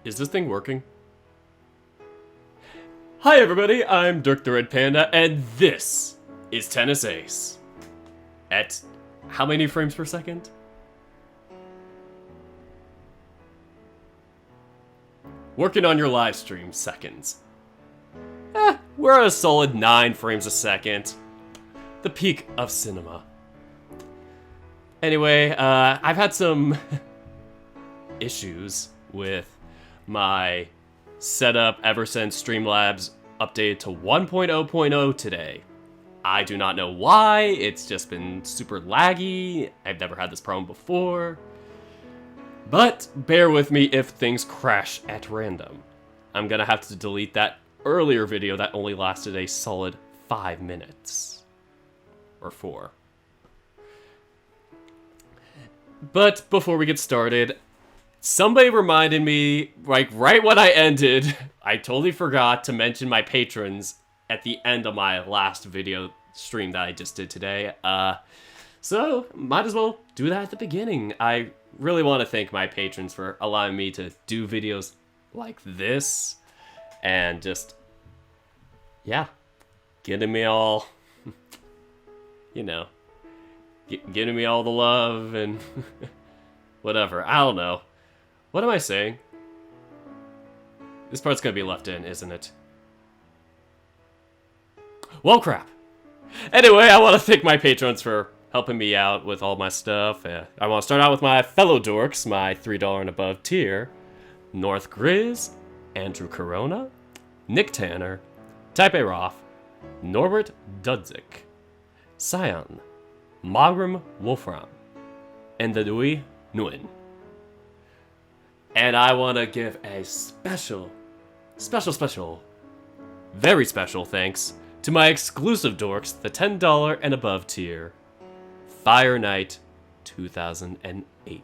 Is this thing working? Hi everybody, I'm Dirk the Red Panda, and this is Tennis Ace. At how many frames per second? Working on your live stream seconds. We're at a solid 9 frames a second. The peak of cinema. Anyway, I've had some issues with my setup ever since Streamlabs updated to 1.0.0 today. I do not know why, it's just been super laggy, I've never had this problem before. But bear with me if things crash at random. I'm gonna have to delete that earlier video that only lasted a solid 5 minutes. Or 4. But before we get started, somebody reminded me, like, right when I ended, I totally forgot to mention my patrons at the end of my last video stream that I just did today. So, might as well do that at the beginning. I really want to thank my patrons for allowing me to do videos like this. And just, yeah, getting me all, you know, giving me all the love and whatever. I don't know. What am I saying? This part's gonna be left in, isn't it? Well, crap. Anyway, I want to thank my patrons for helping me out with all my stuff. I want to start out with my fellow dorks, my $3 and above tier. North Grizz, Andrew Corona, Nick Tanner, Type A Roth, Norbert Dudzik, Sion, Magram Wolfram, and the Dewey Nguyen. And I want to give a special, very special thanks to my exclusive dorks, the $10 and above tier, Fire Knight 2008.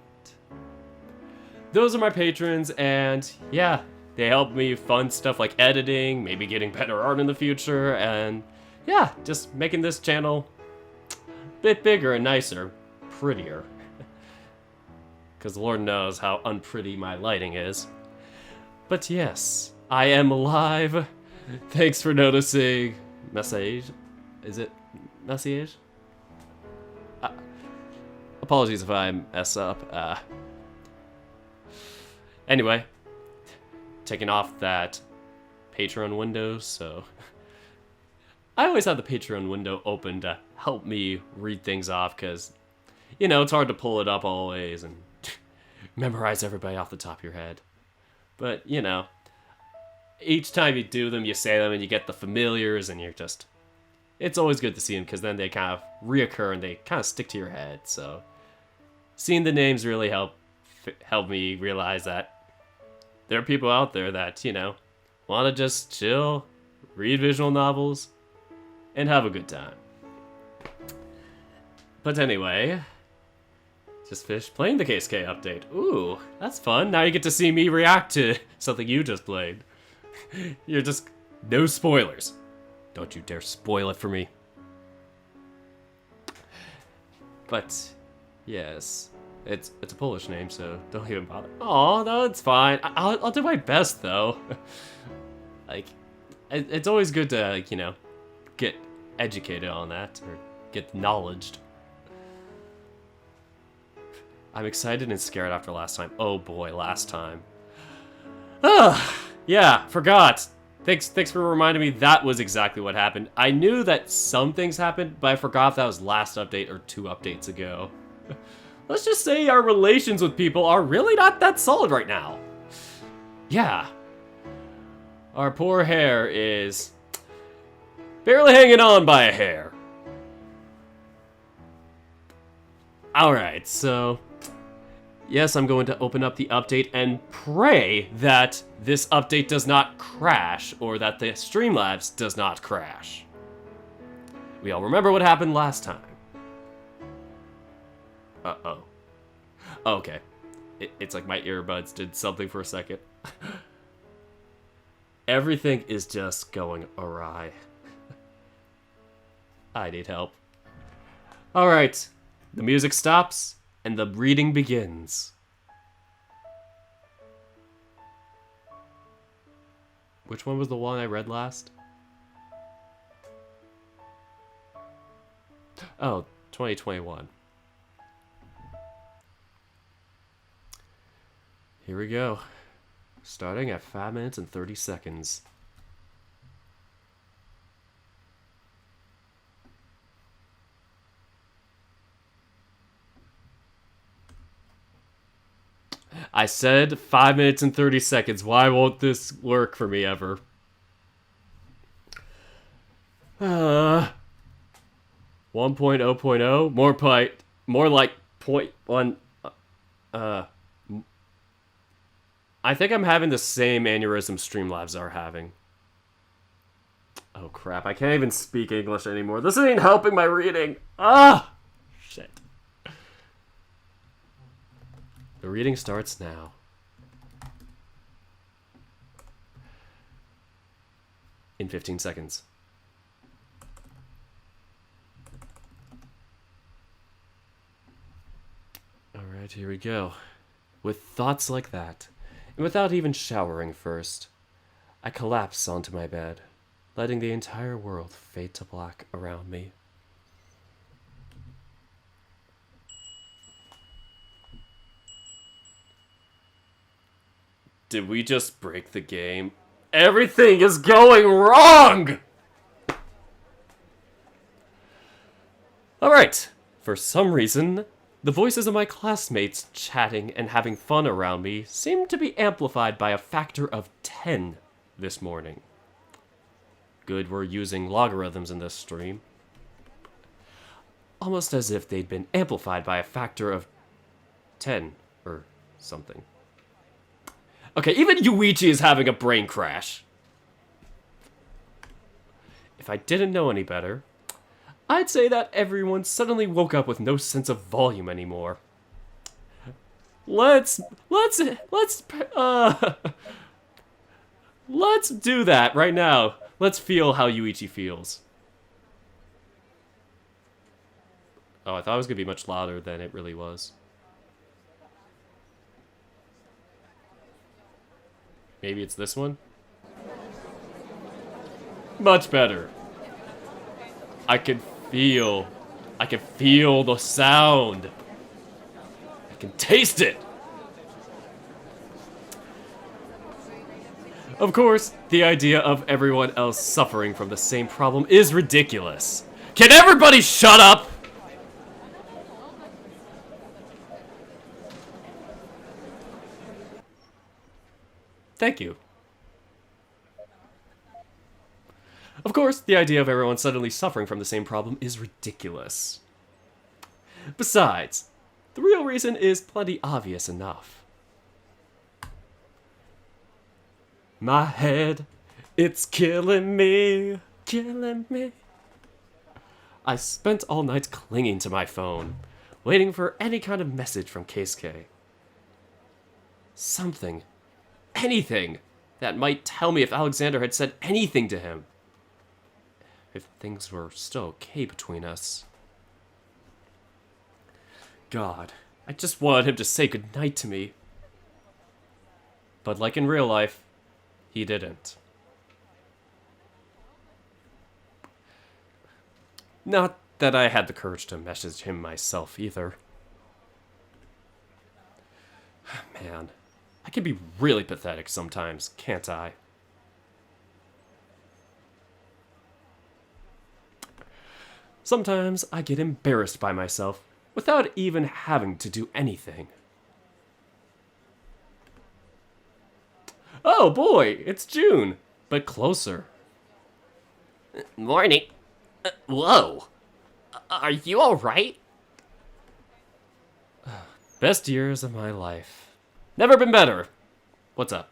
Those are my patrons, and yeah, they help me fund stuff like editing, maybe getting better art in the future, and yeah, just making this channel a bit bigger and nicer, prettier. Because Lord knows how unpretty my lighting is. But yes, I am live. Thanks for noticing. Message? Is it message? Apologies if I mess up. Anyway, taking off that Patreon window, so I always have the Patreon window open to help me read things off, because, you know, it's hard to pull it up always and memorize everybody off the top of your head. But, you know, each time you do them, you say them, and you get the familiars, and you're just... It's always good to see them, because then they kind of reoccur, and they kind of stick to your head, so... Seeing the names really help me realize that there are people out there that, you know, want to just chill, read visual novels, and have a good time. But anyway... Just finished playing the Keisuke update. Ooh, that's fun. Now you get to see me react to something you just played. You're just... No spoilers. Don't you dare spoil it for me. But, yes. It's a Polish name, so don't even bother. Aw, no, it's fine. I'll do my best, though. Like, it's always good to, like, you know, get educated on that, or get knowledged. I'm excited and scared after last time. Oh boy, last time. Yeah, forgot. Thanks for reminding me that was exactly what happened. I knew that some things happened, but I forgot if that was last update or 2 updates ago. Let's just say our relations with people are really not that solid right now. Yeah. Our poor hair is barely hanging on by a hair. Alright, so... Yes, I'm going to open up the update and pray that this update does not crash, or that the Streamlabs does not crash. We all remember what happened last time. Uh-oh. Okay. It's like my earbuds did something for a second. Everything is just going awry. I need help. Alright. The music stops, and the reading begins. Which one was the one I read last? Oh, 2021. Here we go. Starting at 5 minutes and 30 seconds. I said 5 minutes and 30 seconds. Why won't this work for me ever? 1.0.0? More like 0.1. I think I'm having the same aneurysm Streamlabs are having. Oh crap, I can't even speak English anymore. This ain't helping my reading. Ah! Shit. The reading starts now. In 15 seconds. Alright, here we go. With thoughts like that, and without even showering first, I collapse onto my bed, letting the entire world fade to black around me. Did we just break the game? Everything is going wrong! Alright, for some reason, the voices of my classmates chatting and having fun around me seemed to be amplified by a factor of 10 this morning. Good we're using logarithms in this stream. Almost as if they'd been amplified by a factor of 10 or something. Okay, even Yuichi is having a brain crash. If I didn't know any better, I'd say that everyone suddenly woke up with no sense of volume anymore. Let's do that right now. Let's feel how Yuichi feels. Oh, I thought it was gonna be much louder than it really was. Maybe it's this one? Much better. I can feel the sound. I can taste it. Of course, the idea of everyone else suffering from the same problem is ridiculous. Can everybody shut up? Thank you. Of course, the idea of everyone suddenly suffering from the same problem is ridiculous. Besides, the real reason is plenty obvious enough. My head, it's killing me, killing me. I spent all night clinging to my phone, waiting for any kind of message from Keisuke. Something, anything, that might tell me if Alexander had said anything to him. If things were still okay between us. God, I just wanted him to say goodnight to me. But like in real life, he didn't. Not that I had the courage to message him myself either. Man, I can be really pathetic sometimes, can't I? Sometimes I get embarrassed by myself without even having to do anything. Oh boy, it's June, but closer. Morning. Whoa. Are you alright? Best years of my life. Never been better. What's up?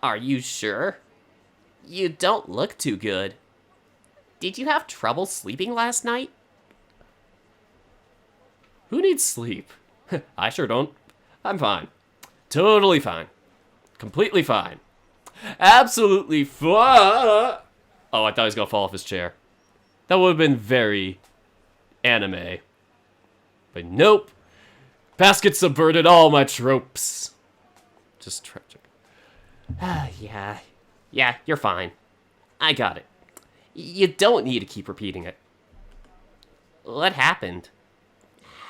Are you sure? You don't look too good. Did you have trouble sleeping last night? Who needs sleep? I sure don't. I'm fine. Totally fine. Completely fine. Absolutely fine. Oh, I thought he was gonna fall off his chair. That would have been very anime. But nope. Basket subverted all my tropes. Just tragic. Yeah. Yeah, you're fine. I got it. You don't need to keep repeating it. What happened?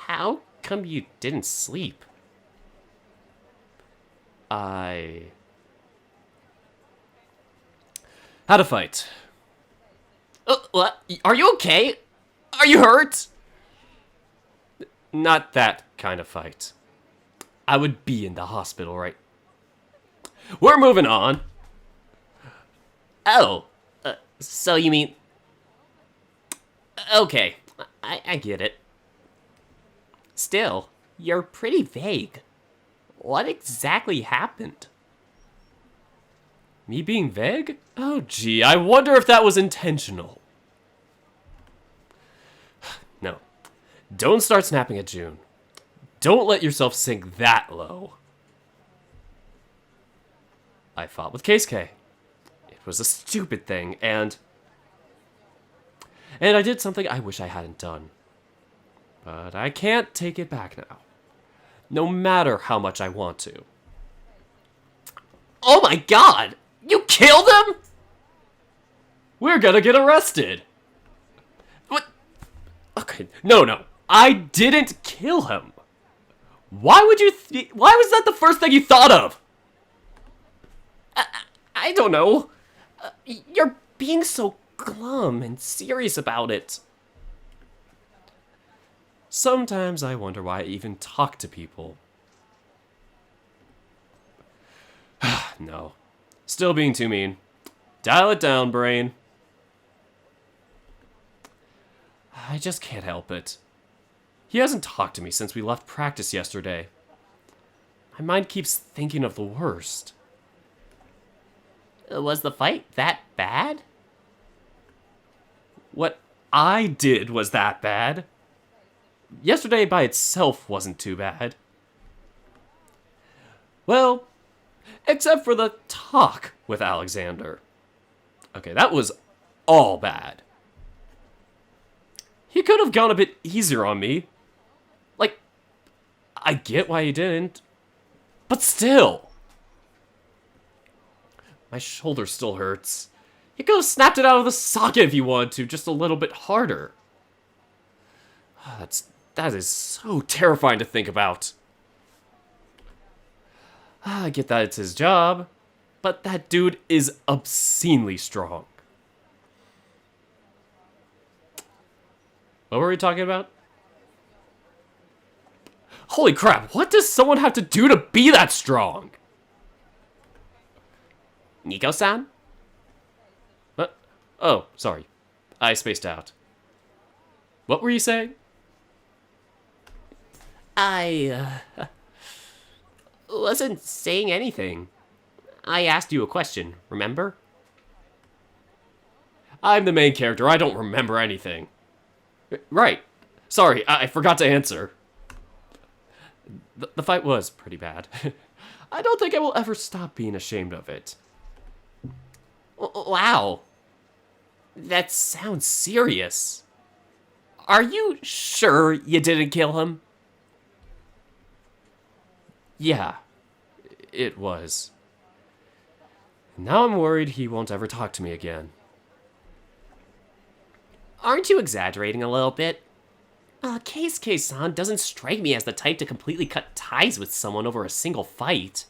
How come you didn't sleep? I had a fight. What? Are you okay? Are you hurt? Not that kind of fight. I would be in the hospital, right? We're moving on. Oh. So you mean... Okay, I get it. Still, you're pretty vague. What exactly happened? Me being vague? Oh, gee, I wonder if that was intentional. No. Don't start snapping at June. Don't let yourself sink that low. I fought with Keisuke. It was a stupid thing, and I did something I wish I hadn't done. But I can't take it back now. No matter how much I want to. Oh my god! You killed him?! We're gonna get arrested! What? Okay, no. I didn't kill him. Why would you why was that the first thing you thought of? I don't know. You're being so glum and serious about it. Sometimes I wonder why I even talk to people. No. Still being too mean. Dial it down, brain. I just can't help it. He hasn't talked to me since we left practice yesterday. My mind keeps thinking of the worst. Was the fight that bad? What I did was that bad. Yesterday by itself wasn't too bad. Well, except for the talk with Alexander. Okay, that was all bad. He could have gone a bit easier on me. Like, I get why he didn't, but still. My shoulder still hurts. He could have snapped it out of the socket if he wanted to, just a little bit harder. That is so terrifying to think about. I get that it's his job, but that dude is obscenely strong. What were we talking about? Holy crap, what does someone have to do to be that strong? Nico-san? What? Oh, sorry. I spaced out. What were you saying? I wasn't saying anything. I asked you a question, remember? I'm the main character, I don't remember anything. Right. Sorry, I forgot to answer. The fight was pretty bad. I don't think I will ever stop being ashamed of it. Wow. That sounds serious. Are you sure you didn't kill him? Yeah, it was. Now I'm worried he won't ever talk to me again. Aren't you exaggerating a little bit? Keisuke-san doesn't strike me as the type to completely cut ties with someone over a single fight.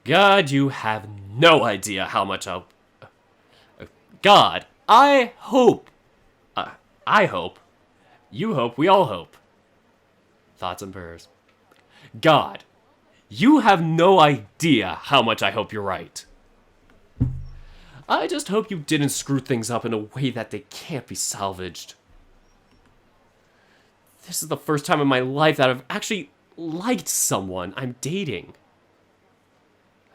God, you have no idea how much I'll... God, I hope... I hope. You hope, we all hope. Thoughts and prayers. God, you have no idea how much I hope you're right. I just hope you didn't screw things up in a way that they can't be salvaged. This is the first time in my life that I've actually liked someone I'm dating.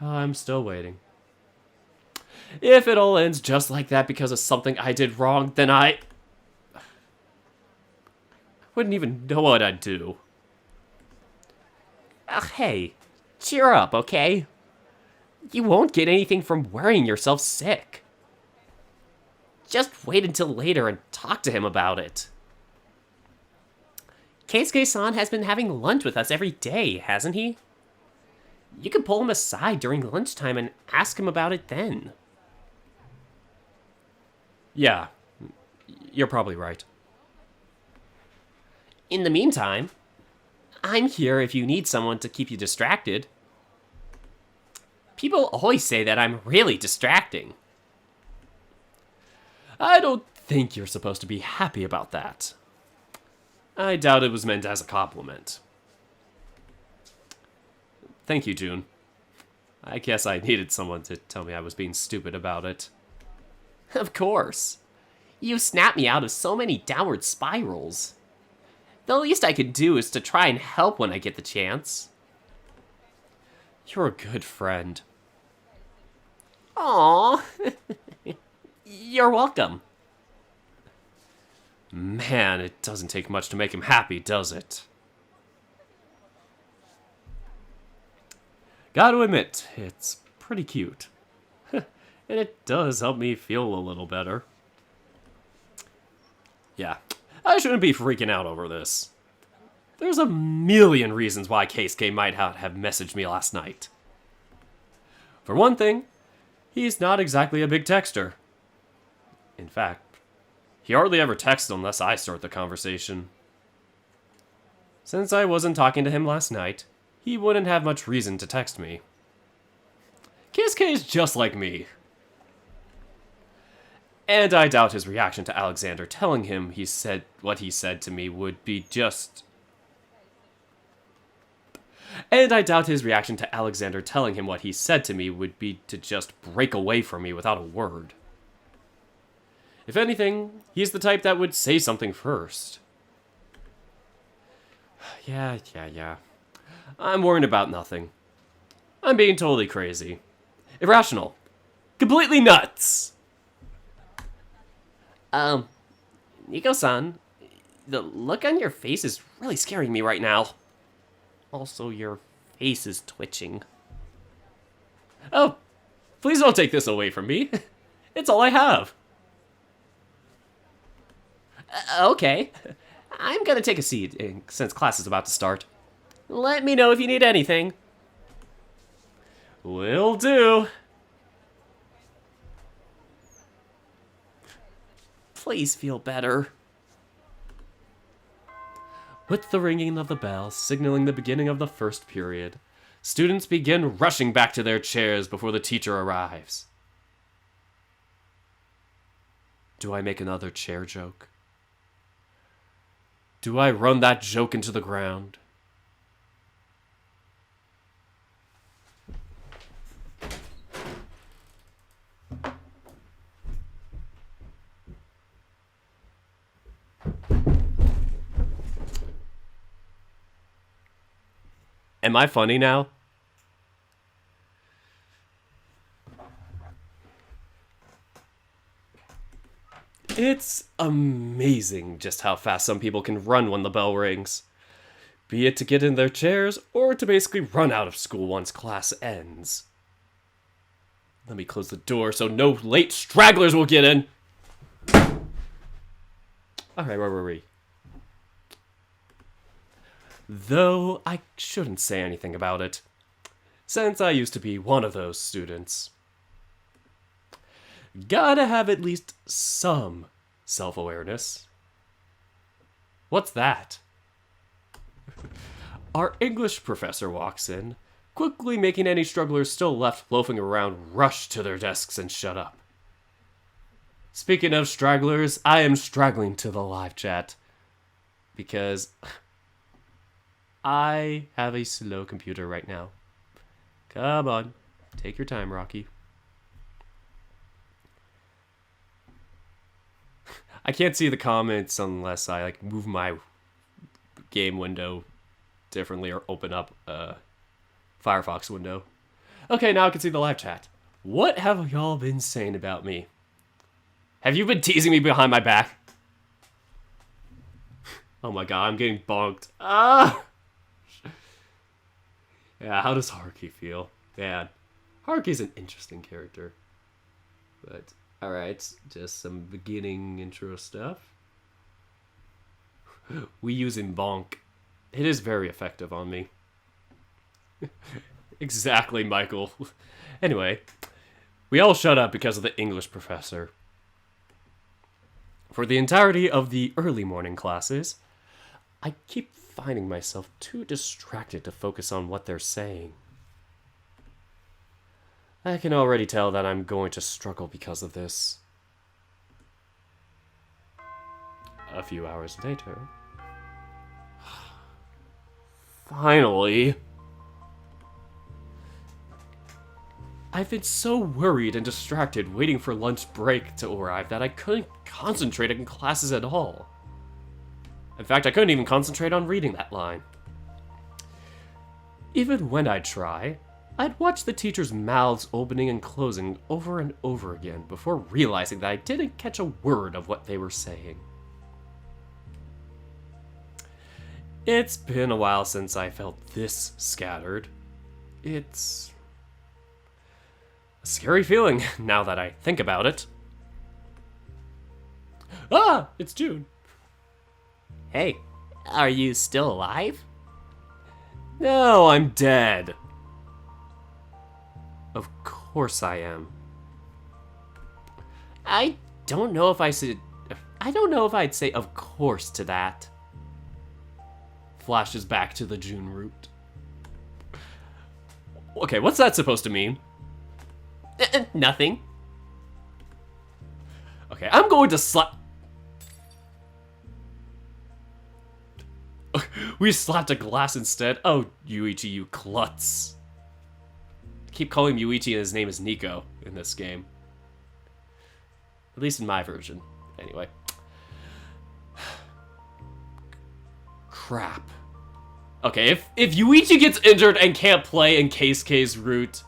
I'm still waiting. If it all ends just like that because of something I did wrong, then I wouldn't even know what I'd do. Hey, cheer up, okay? You won't get anything from worrying yourself sick. Just wait until later and talk to him about it. Keisuke-san has been having lunch with us every day, hasn't he? You could pull him aside during lunchtime and ask him about it then. Yeah, you're probably right. In the meantime, I'm here if you need someone to keep you distracted. People always say that I'm really distracting. I don't think you're supposed to be happy about that. I doubt it was meant as a compliment. Thank you, June. I guess I needed someone to tell me I was being stupid about it. Of course. You snapped me out of so many downward spirals. The least I could do is to try and help when I get the chance. You're a good friend. Aww. You're welcome. Man, it doesn't take much to make him happy, does it? Gotta admit, it's pretty cute. And it does help me feel a little better. Yeah, I shouldn't be freaking out over this. There's a million reasons why Keisuke might not have messaged me last night. For one thing, he's not exactly a big texter. In fact, he hardly ever texts unless I start the conversation. Since I wasn't talking to him last night, he wouldn't have much reason to text me. Keisuke is just like me. And I doubt his reaction to Alexander telling him he said what he said to me would be just... And I doubt his reaction to Alexander telling him what he said to me would be to just break away from me without a word. If anything, he's the type that would say something first. Yeah. I'm worried about nothing. I'm being totally crazy. Irrational. Completely nuts! Nico-san, the look on your face is really scaring me right now. Also, your face is twitching. Oh, please don't take this away from me. It's all I have. Okay. I'm gonna take a seat, since class is about to start. Let me know if you need anything. Will do. Please feel better. With the ringing of the bell signaling the beginning of the first period, students begin rushing back to their chairs before the teacher arrives. Do I make another chair joke? Do I run that joke into the ground? Am I funny now? It's amazing just how fast some people can run when the bell rings. Be it to get in their chairs or to basically run out of school once class ends. Let me close the door so no late stragglers will get in. Alright, where were we? Though I shouldn't say anything about it, since I used to be one of those students. Gotta have at least some self-awareness. What's that? Our English professor walks in, quickly making any strugglers still left loafing around rush to their desks and shut up. Speaking of stragglers, I am straggling to the live chat because I have a slow computer right now. Come on, take your time, Rocky. I can't see the comments unless I move my game window differently or open up a Firefox window. Okay, now I can see the live chat. What have y'all been saying about me? Have you been teasing me behind my back? Oh my god, I'm getting bonked. Ah! Yeah, how does Haruki feel? Man, Haruki's an interesting character. But, alright, just some beginning intro stuff. We use in bonk. It is very effective on me. Exactly, Michael. Anyway, we all shut up because of the English professor. For the entirety of the early morning classes, I keep finding myself too distracted to focus on what they're saying. I can already tell that I'm going to struggle because of this. A few hours later. Finally. I've been so worried and distracted waiting for lunch break to arrive that I couldn't concentrate in classes at all. In fact, I couldn't even concentrate on reading that line. Even when I'd try, I'd watch the teachers' mouths opening and closing over and over again before realizing that I didn't catch a word of what they were saying. It's been a while since I felt this scattered. It's a scary feeling now that I think about it. Ah, it's June. Hey, are you still alive? No, I'm dead. Of course I am. I don't know if I'd say of course to that. Flashes back to the June route. Okay, what's that supposed to mean? Nothing. Okay, I'm going to slap. We slapped a glass instead. Oh, Yuichi, you klutz. I keep calling him Yuichi and his name is Nico in this game. At least in my version. Anyway. Crap. Okay, if Yuichi gets injured and can't play in Keisuke's route,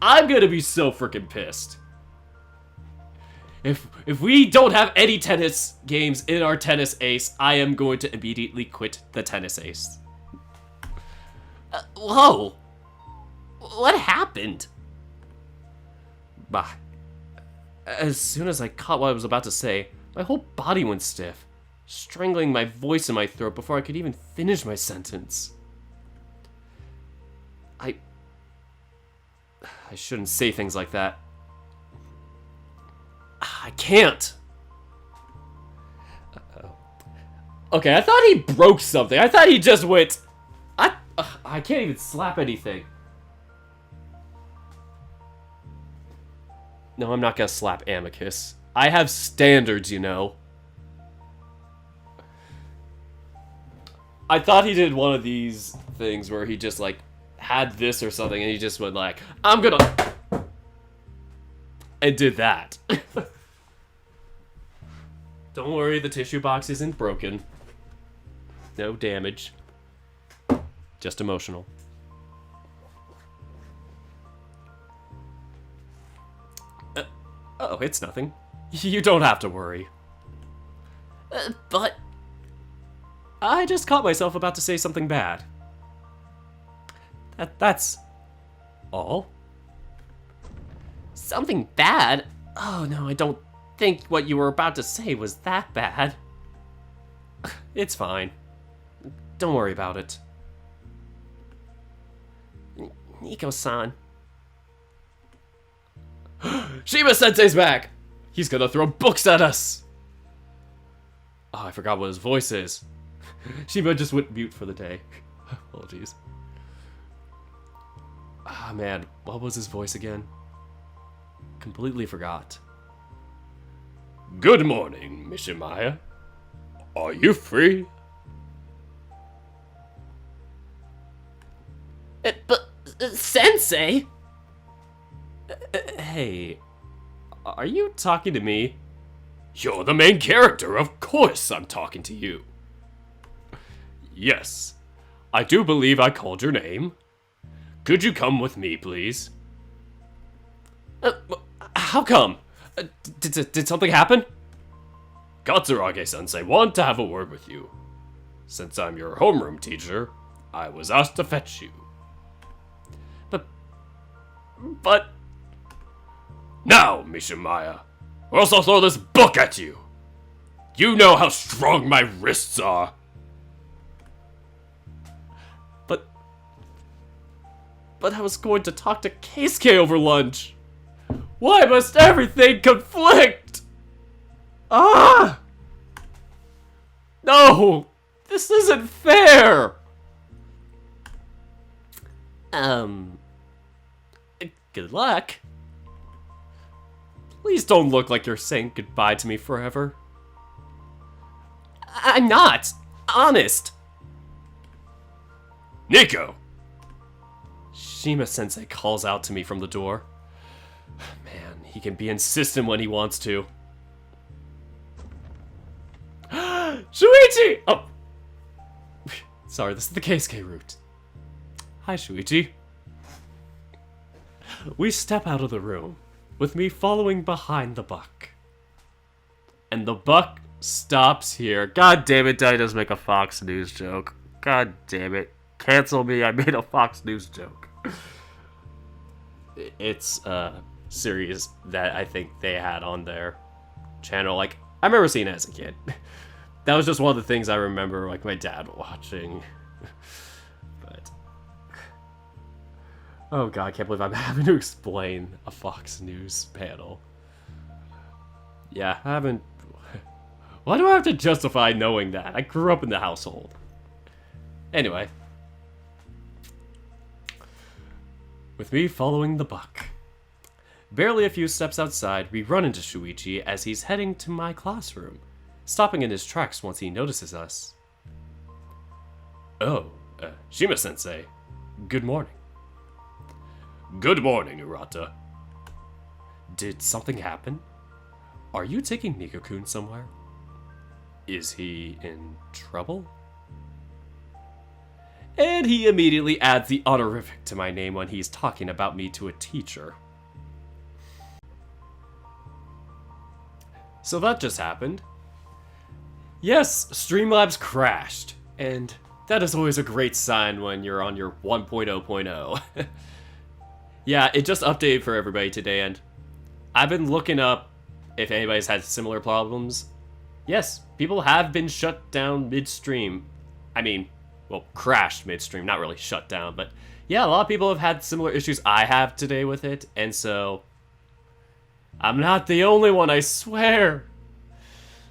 I'm gonna be so freaking pissed. If we don't have any tennis games in our tennis ace, I am going to immediately quit the tennis ace. Whoa! What happened? Bah. As soon as I caught what I was about to say, my whole body went stiff, strangling my voice in my throat before I could even finish my sentence. I shouldn't say things like that. I can't. Uh-oh. Okay, I thought he broke something. I thought he just went... I can't even slap anything. No, I'm not gonna slap Amicus. I have standards, you know. I thought he did one of these things where he just, like, had this or something, and he just went like, I'm gonna... and did that. Don't worry, the tissue box isn't broken. No damage. Just emotional. Oh, it's nothing. You don't have to worry. But... I just caught myself about to say something bad. That's... all? Something bad? Oh no, I don't think what you were about to say was that bad. It's fine. Don't worry about it. Nico-san. Shiba-sensei's back! He's gonna throw books at us! Oh, I forgot what his voice is. Shiba just went mute for the day. Apologies. Ah, man. What was his voice again? Completely forgot. Good morning, Mishimaya. Are you free? But, Sensei? Hey, are you talking to me? You're the main character, of course I'm talking to you. Yes, I do believe I called your name. Could you come with me, please? How come? Did something happen? Katsurage-sensei want to have a word with you. Since I'm your homeroom teacher, I was asked to fetch you. But... Now, Mishimaya, or else I'll throw this book at you. You know how strong my wrists are. But I was going to talk to Keisuke over lunch. Why must everything conflict? Ah! No! This isn't fair! Good luck. Please don't look like you're saying goodbye to me forever. I'm not! Honest! Nico! Shima-sensei calls out to me from the door. Man, he can be insistent when he wants to. Shuichi! Oh! Sorry, this is the Keisuke route. Hi, Shuichi. We step out of the room, with me following behind the buck. And the buck stops here. God damn it, did I just make a Fox News joke? God damn it. Cancel me, I made a Fox News joke. It's a series that I think they had on their channel. Like, I remember seeing it as a kid. That was just one of the things I remember, like, my dad watching. But... oh god, I can't believe I'm having to explain a Fox News panel. Yeah, I haven't... why do I have to justify knowing that? I grew up in the household. Anyway. With me following the buck. Barely a few steps outside, we run into Shuichi as he's heading to my classroom, stopping in his tracks once he notices us. Oh, Shima-sensei. Good morning. Good morning, Urata. Did something happen? Are you taking Nico-kun somewhere? Is he in trouble? And he immediately adds the honorific to my name when he's talking about me to a teacher. So that just happened. Yes, Streamlabs crashed, and that is always a great sign when you're on your 1.0.0. Yeah, it just updated for everybody today, and I've been looking up if anybody's had similar problems. Yes, people have been shut down midstream. I mean, well, crashed midstream, not really shut down, but yeah, a lot of people have had similar issues I have today with it, and so I'm not the only one, I swear.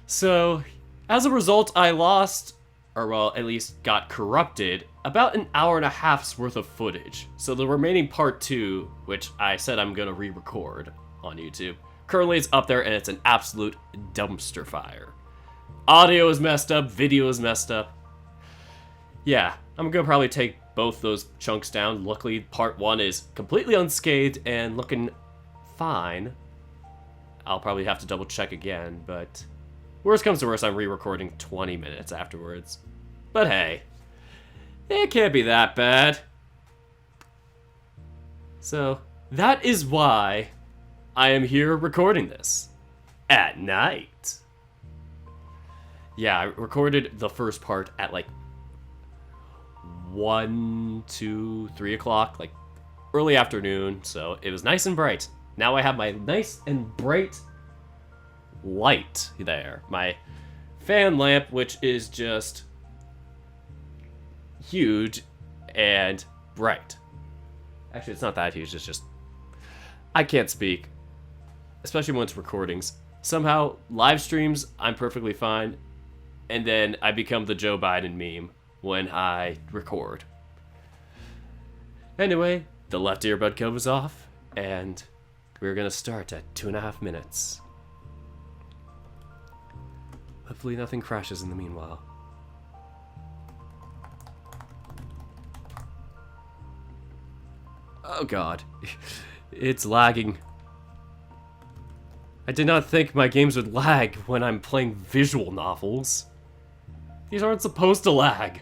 So, as a result, I lost, or well, at least got corrupted, about an hour and a half's worth of footage. So the remaining part 2, which I said I'm gonna re-record on YouTube, currently is up there and it's an absolute dumpster fire. Audio is messed up, video is messed up. Yeah, I'm gonna probably take both those chunks down. Luckily, part 1 is completely unscathed and looking fine. I'll probably have to double check again, but worst comes to worst, I'm re-recording 20 minutes afterwards. But hey, it can't be that bad. So, that is why I am here recording this. At night. Yeah, I recorded the first part at like 1, 2, 3 o'clock, like early afternoon, so it was nice and bright. Now I have my nice and bright light there. My fan lamp, which is just huge and bright. Actually, it's not that huge, it's just... I can't speak. Especially when it's recordings. Somehow, live streams, I'm perfectly fine. And then I become the Joe Biden meme when I record. Anyway, the left earbud cover's off, and we're gonna start at 2.5 minutes. Hopefully nothing crashes in the meanwhile. Oh god. It's lagging. I did not think my games would lag when I'm playing visual novels. These aren't supposed to lag.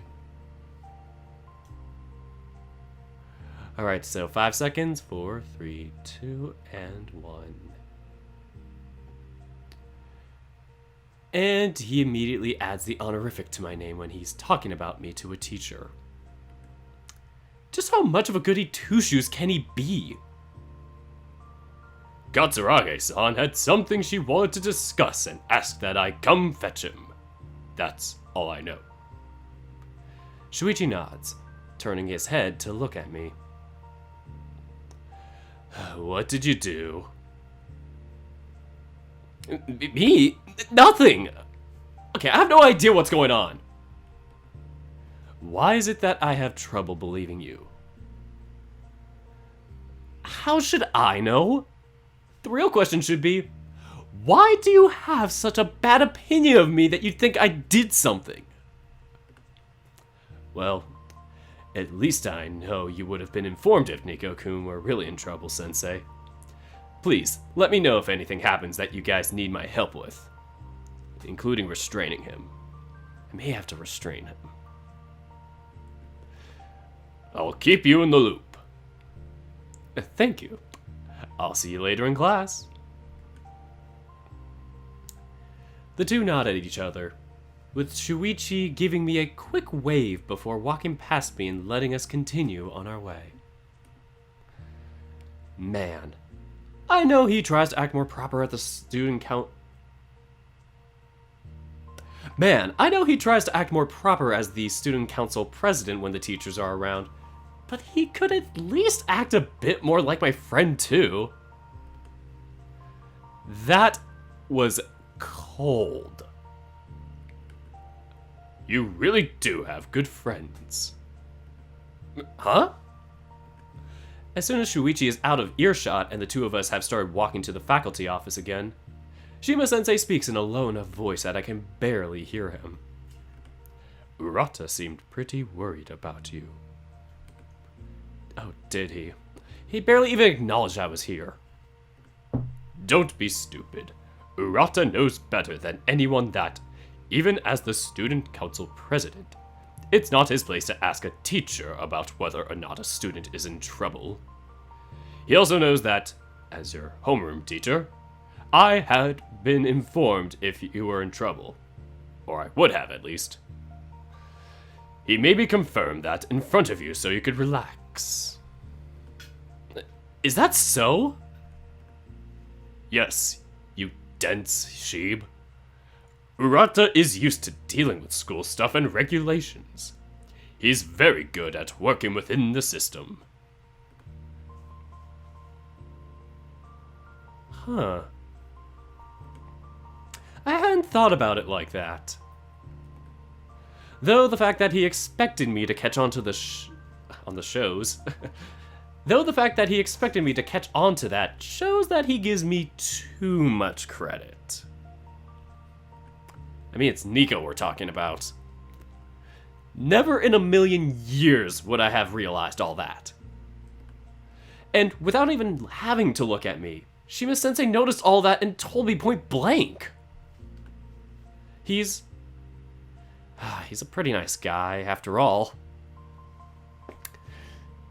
Alright, so 5 seconds. 4, 3, 2, and 1. And he immediately adds the honorific to my name when he's talking about me to a teacher. Just how much of a goody two-shoes can he be? Katsurage-san had something she wanted to discuss and asked that I come fetch him. That's all I know. Shuichi nods, turning his head to look at me. What did you do? Me? Nothing! Okay, I have no idea what's going on. Why is it that I have trouble believing you? How should I know? The real question should be, why do you have such a bad opinion of me that you think I did something? Well, at least I know you would have been informed if Nico-kun were really in trouble, Sensei. Please, let me know if anything happens that you guys need my help with, including restraining him. I may have to restrain him. I'll keep you in the loop. Thank you. I'll see you later in class. The two nod at each other, with Shuichi giving me a quick wave before walking past me and letting us continue on our way. Man, I know he tries to act more proper at the student count. Man, I know he tries to act more proper as the student council president when the teachers are around, but he could at least act a bit more like my friend too. That was cold. You really do have good friends. Huh? As soon as Shuichi is out of earshot and the two of us have started walking to the faculty office again, Shima-sensei speaks in a low enough voice that I can barely hear him. Urata seemed pretty worried about you. Oh, did he? He barely even acknowledged I was here. Don't be stupid. Urata knows better than anyone that, even as the student council president, it's not his place to ask a teacher about whether or not a student is in trouble. He also knows that, as your homeroom teacher, I had been informed if you were in trouble. Or I would have, at least. He maybe confirmed that in front of you so you could relax. Is that so? Yes, you dense sheep. Urata is used to dealing with school stuff and regulations. He's very good at working within the system. Huh. I hadn't thought about it like that. Though the fact that he expected me to catch on to on the shows... Though the fact that he expected me to catch on to that shows that he gives me too much credit. I mean, it's Nico we're talking about. Never in a million years would I have realized all that. And without even having to look at me, Shima-sensei noticed all that and told me point blank. He's a pretty nice guy, after all.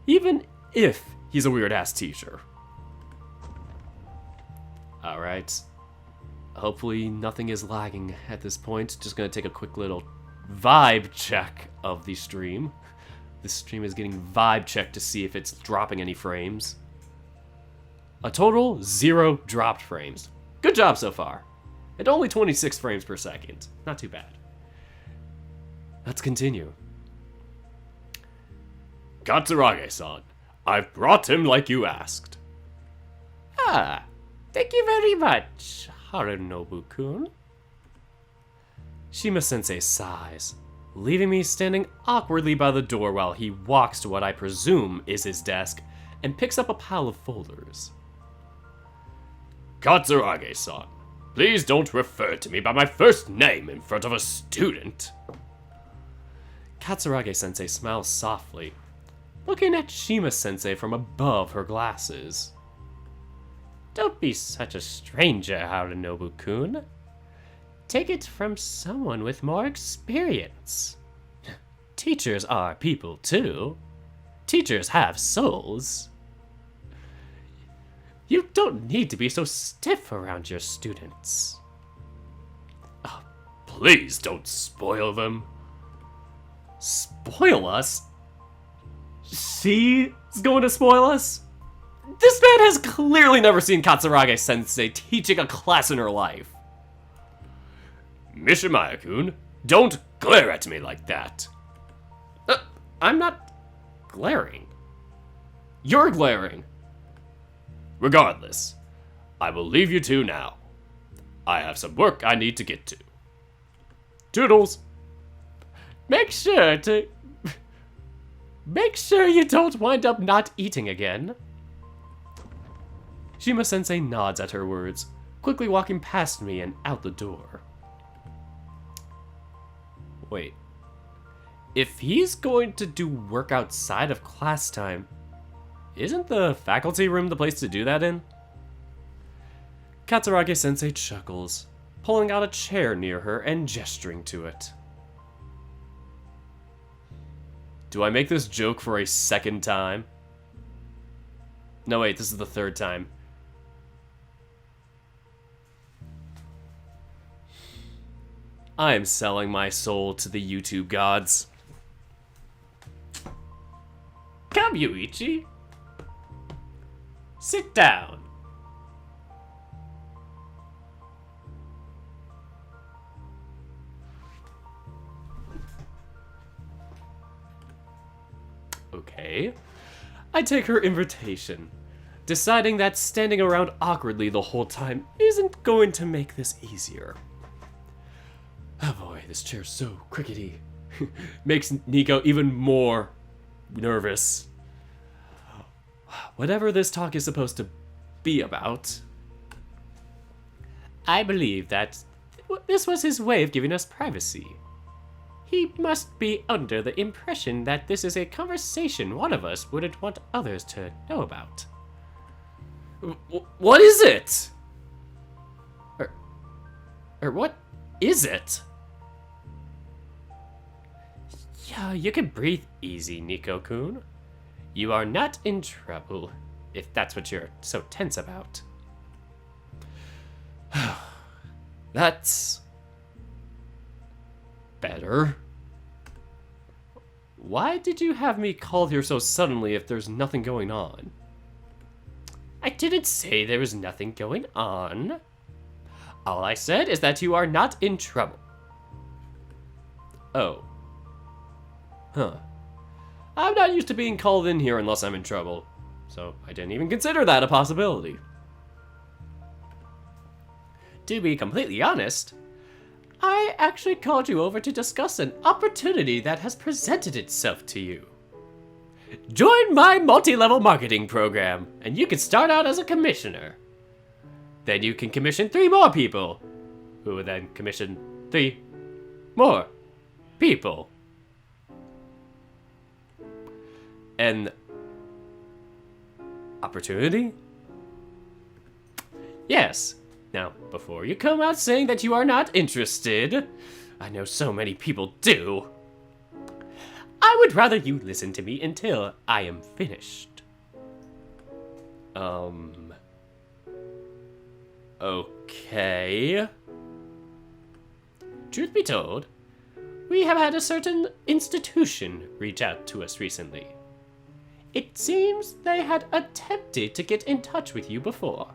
Even if he's a weird-ass teacher. Alright. Hopefully nothing is lagging at this point. Just gonna take a quick little vibe check of the stream. This stream is getting vibe checked to see if it's dropping any frames. A total 0 dropped frames. Good job so far. At only 26 frames per second. Not too bad. Let's continue. Katsurage-san, I've brought him like you asked. Ah, thank you very much, Harunobu-kun. Shima-sensei sighs, leaving me standing awkwardly by the door while he walks to what I presume is his desk and picks up a pile of folders. Katsurage-san, please don't refer to me by my first name in front of a student. Katsurage-sensei smiles softly, looking at Shima-sensei from above her glasses. Don't be such a stranger, Harunobu-kun. Take it from someone with more experience. Teachers are people, too. Teachers have souls. You don't need to be so stiff around your students. Oh, please don't spoil them. Spoil us? She's going to spoil us? This man has clearly never seen Katsurage-sensei teaching a class in her life. Mishimaya-kun, don't glare at me like that. I'm not glaring. You're glaring. Regardless, I will leave you two now. I have some work I need to get to. Toodles! Make sure you don't wind up not eating again. Shima-sensei nods at her words, quickly walking past me and out the door. Wait. If he's going to do work outside of class time, isn't the faculty room the place to do that in? Katsuragi-sensei chuckles, pulling out a chair near her and gesturing to it. Do I make this joke for a second time? No, wait, this is the third time. I am selling my soul to the YouTube gods. Come, Yuichi. Sit down. Okay. I take her invitation, deciding that standing around awkwardly the whole time isn't going to make this easier. Oh boy, this chair's so crickety. Makes Nico even more nervous. Whatever this talk is supposed to be about, I believe that this was his way of giving us privacy. He must be under the impression that this is a conversation one of us wouldn't want others to know about. What is it? Or what is it? Yeah, you can breathe easy, Nico-kun. You are not in trouble, if that's what you're so tense about. That's better. Why did you have me called here so suddenly if there's nothing going on? I didn't say there was nothing going on. All I said is that you are not in trouble. Oh. Huh. I'm not used to being called in here unless I'm in trouble, so I didn't even consider that a possibility. To be completely honest, I actually called you over to discuss an opportunity that has presented itself to you. Join my multi-level marketing program, and you can start out as a commissioner. Then you can commission 3 more people, who will then commission 3 more people. An opportunity? Yes. Now, before you come out saying that you are not interested, I know so many people do, I would rather you listen to me until I am finished. Okay. Truth be told, we have had a certain institution reach out to us recently. It seems they had attempted to get in touch with you before,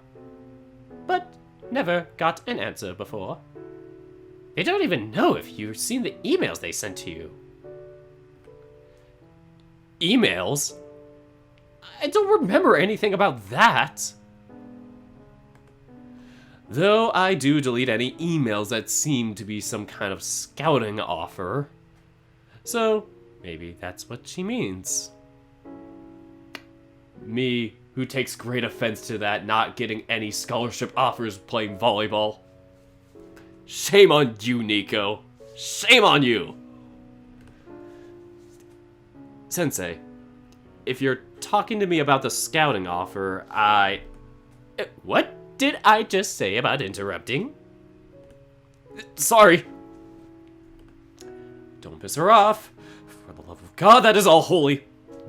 but never got an answer before. They don't even know if you've seen the emails they sent to you. Emails? I don't remember anything about that. Though I do delete any emails that seem to be some kind of scouting offer. So, maybe that's what she means. Me, who takes great offense to that, not getting any scholarship offers playing volleyball. Shame on you, Nico. Shame on you! Sensei, if you're talking to me about the scouting offer, What did I just say about interrupting? Sorry. Don't piss her off. For the love of God, that is all holy.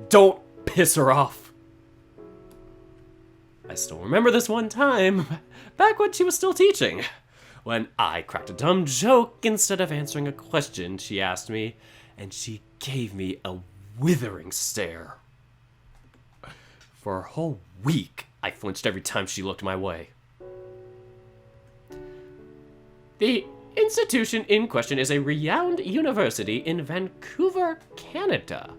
Don't piss her off. I still remember this one time, back when she was still teaching, when I cracked a dumb joke instead of answering a question she asked me, and she gave me a withering stare. For a whole week, I flinched every time she looked my way. The institution in question is a renowned university in Vancouver, Canada.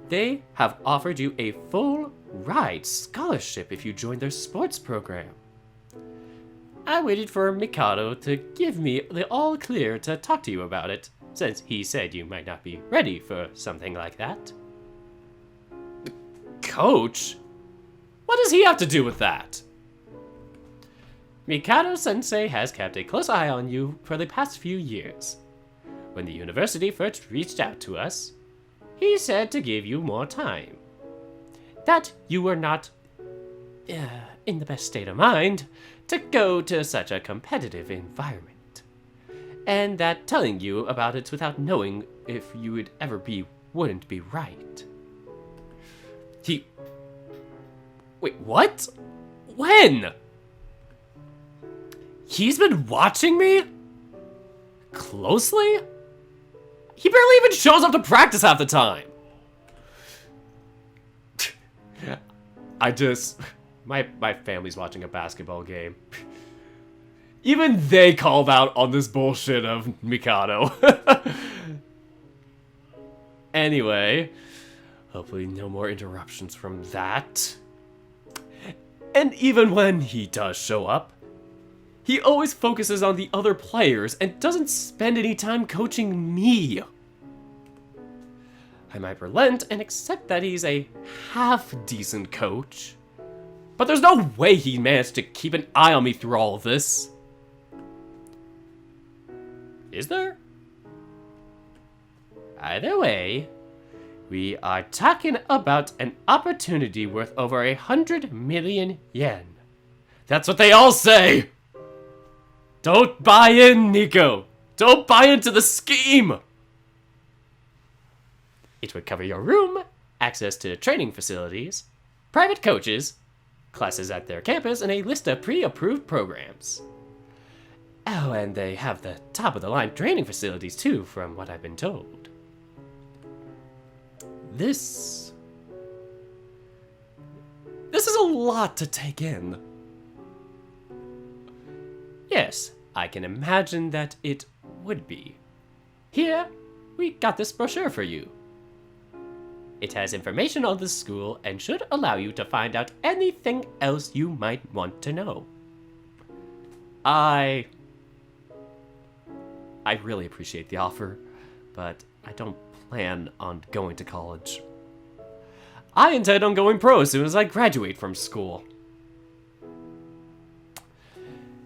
They have offered you a full Right, scholarship if you join their sports program. I waited for Mikado to give me the all clear to talk to you about it, since he said you might not be ready for something like that. Coach? What does he have to do with that? Mikado-sensei has kept a close eye on you for the past few years. When the university first reached out to us, he said to give you more time. That you were not in the best state of mind to go to such a competitive environment. And that telling you about it without knowing if you would ever be wouldn't be right. Wait, what? When? He's been watching me? Closely? He barely even shows up to practice half the time. My family's watching a basketball game. Even they called out on this bullshit of Mikado. Anyway, hopefully no more interruptions from that. And even when he does show up, he always focuses on the other players and doesn't spend any time coaching me. I might relent and accept that he's a half-decent coach, but there's no way he managed to keep an eye on me through all of this. Is there? Either way, we are talking about an opportunity worth over 100 million yen. That's what they all say! Don't buy in, Nico! Don't buy into the scheme! It would cover your room, access to training facilities, private coaches, classes at their campus, and a list of pre-approved programs. Oh, and they have the top-of-the-line training facilities too, from what I've been told. This is a lot to take in. Yes, I can imagine that it would be. Here, we got this brochure for you. It has information on the school and should allow you to find out anything else you might want to know. I really appreciate the offer, but I don't plan on going to college. I intend on going pro as soon as I graduate from school.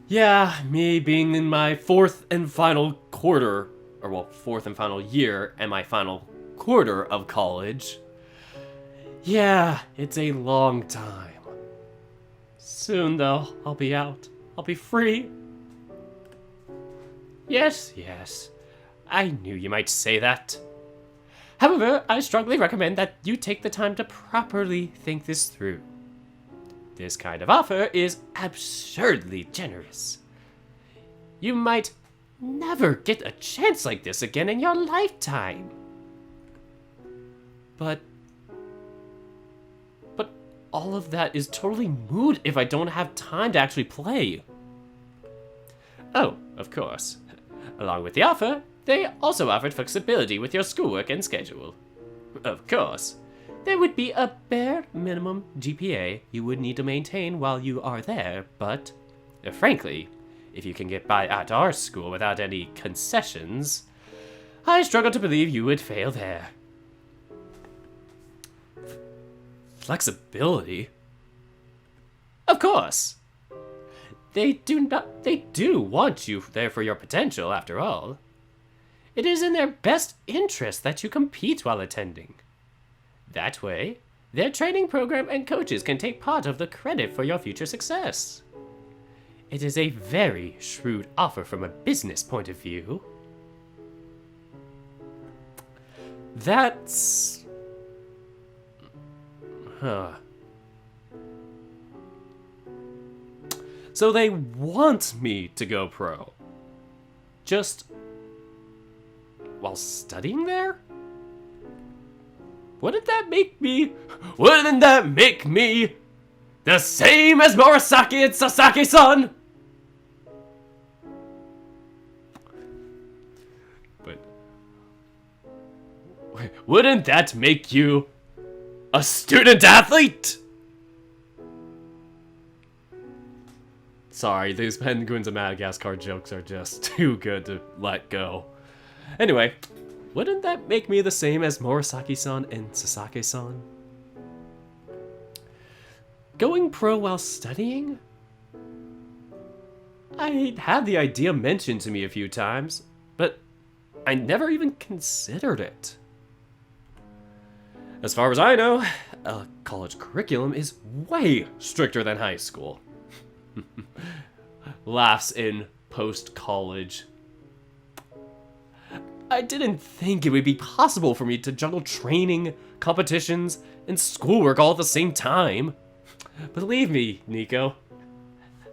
Yeah, me being in my fourth and final year and my final quarter of college. Yeah, it's a long time. Soon, though, I'll be out. I'll be free. Yes, I knew you might say that. However, I strongly recommend that you take the time to properly think this through. This kind of offer is absurdly generous. You might never get a chance like this again in your lifetime. But all of that is totally moot if I don't have time to actually play. Oh, of course. Along with the offer, they also offered flexibility with your schoolwork and schedule. Of course, there would be a bare minimum GPA you would need to maintain while you are there, but frankly, if you can get by at our school without any concessions, I struggle to believe you would fail there. Flexibility? Of course! They do want you there for your potential, after all. It is in their best interest that you compete while attending. That way, their training program and coaches can take part of the credit for your future success. It is a very shrewd offer from a business point of view. That's... So they want me to go pro. Just while studying there? Wouldn't that make me the same as Murasaki and Sasaki-san? But wouldn't that make you a student athlete? Sorry, these Penguins of Madagascar jokes are just too good to let go. Anyway, wouldn't that make me the same as Murasaki-san and Sasake-san? Going pro while studying? I had the idea mentioned to me a few times, but I never even considered it. As far as I know, a college curriculum is way stricter than high school. Laughs in post-college. I didn't think it would be possible for me to juggle training, competitions, and schoolwork all at the same time. Believe me, Nico,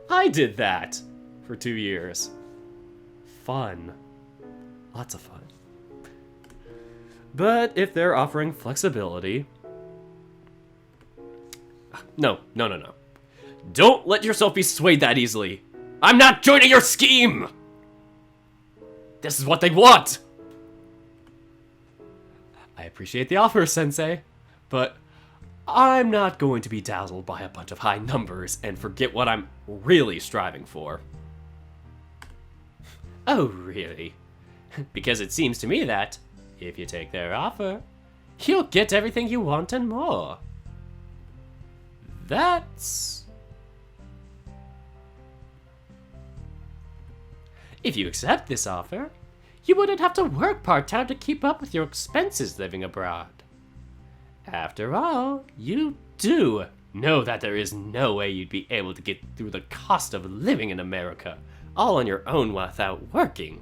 I did that for 2 years. Fun. Lots of fun. But if they're offering flexibility... No. Don't let yourself be swayed that easily. I'm not joining your scheme! This is what they want! I appreciate the offer, Sensei, but I'm not going to be dazzled by a bunch of high numbers and forget what I'm really striving for. Oh, really? Because it seems to me that, if you take their offer, you'll get everything you want and more. That's... If you accept this offer, you wouldn't have to work part-time to keep up with your expenses living abroad. After all, you do know that there is no way you'd be able to get through the cost of living in America all on your own without working,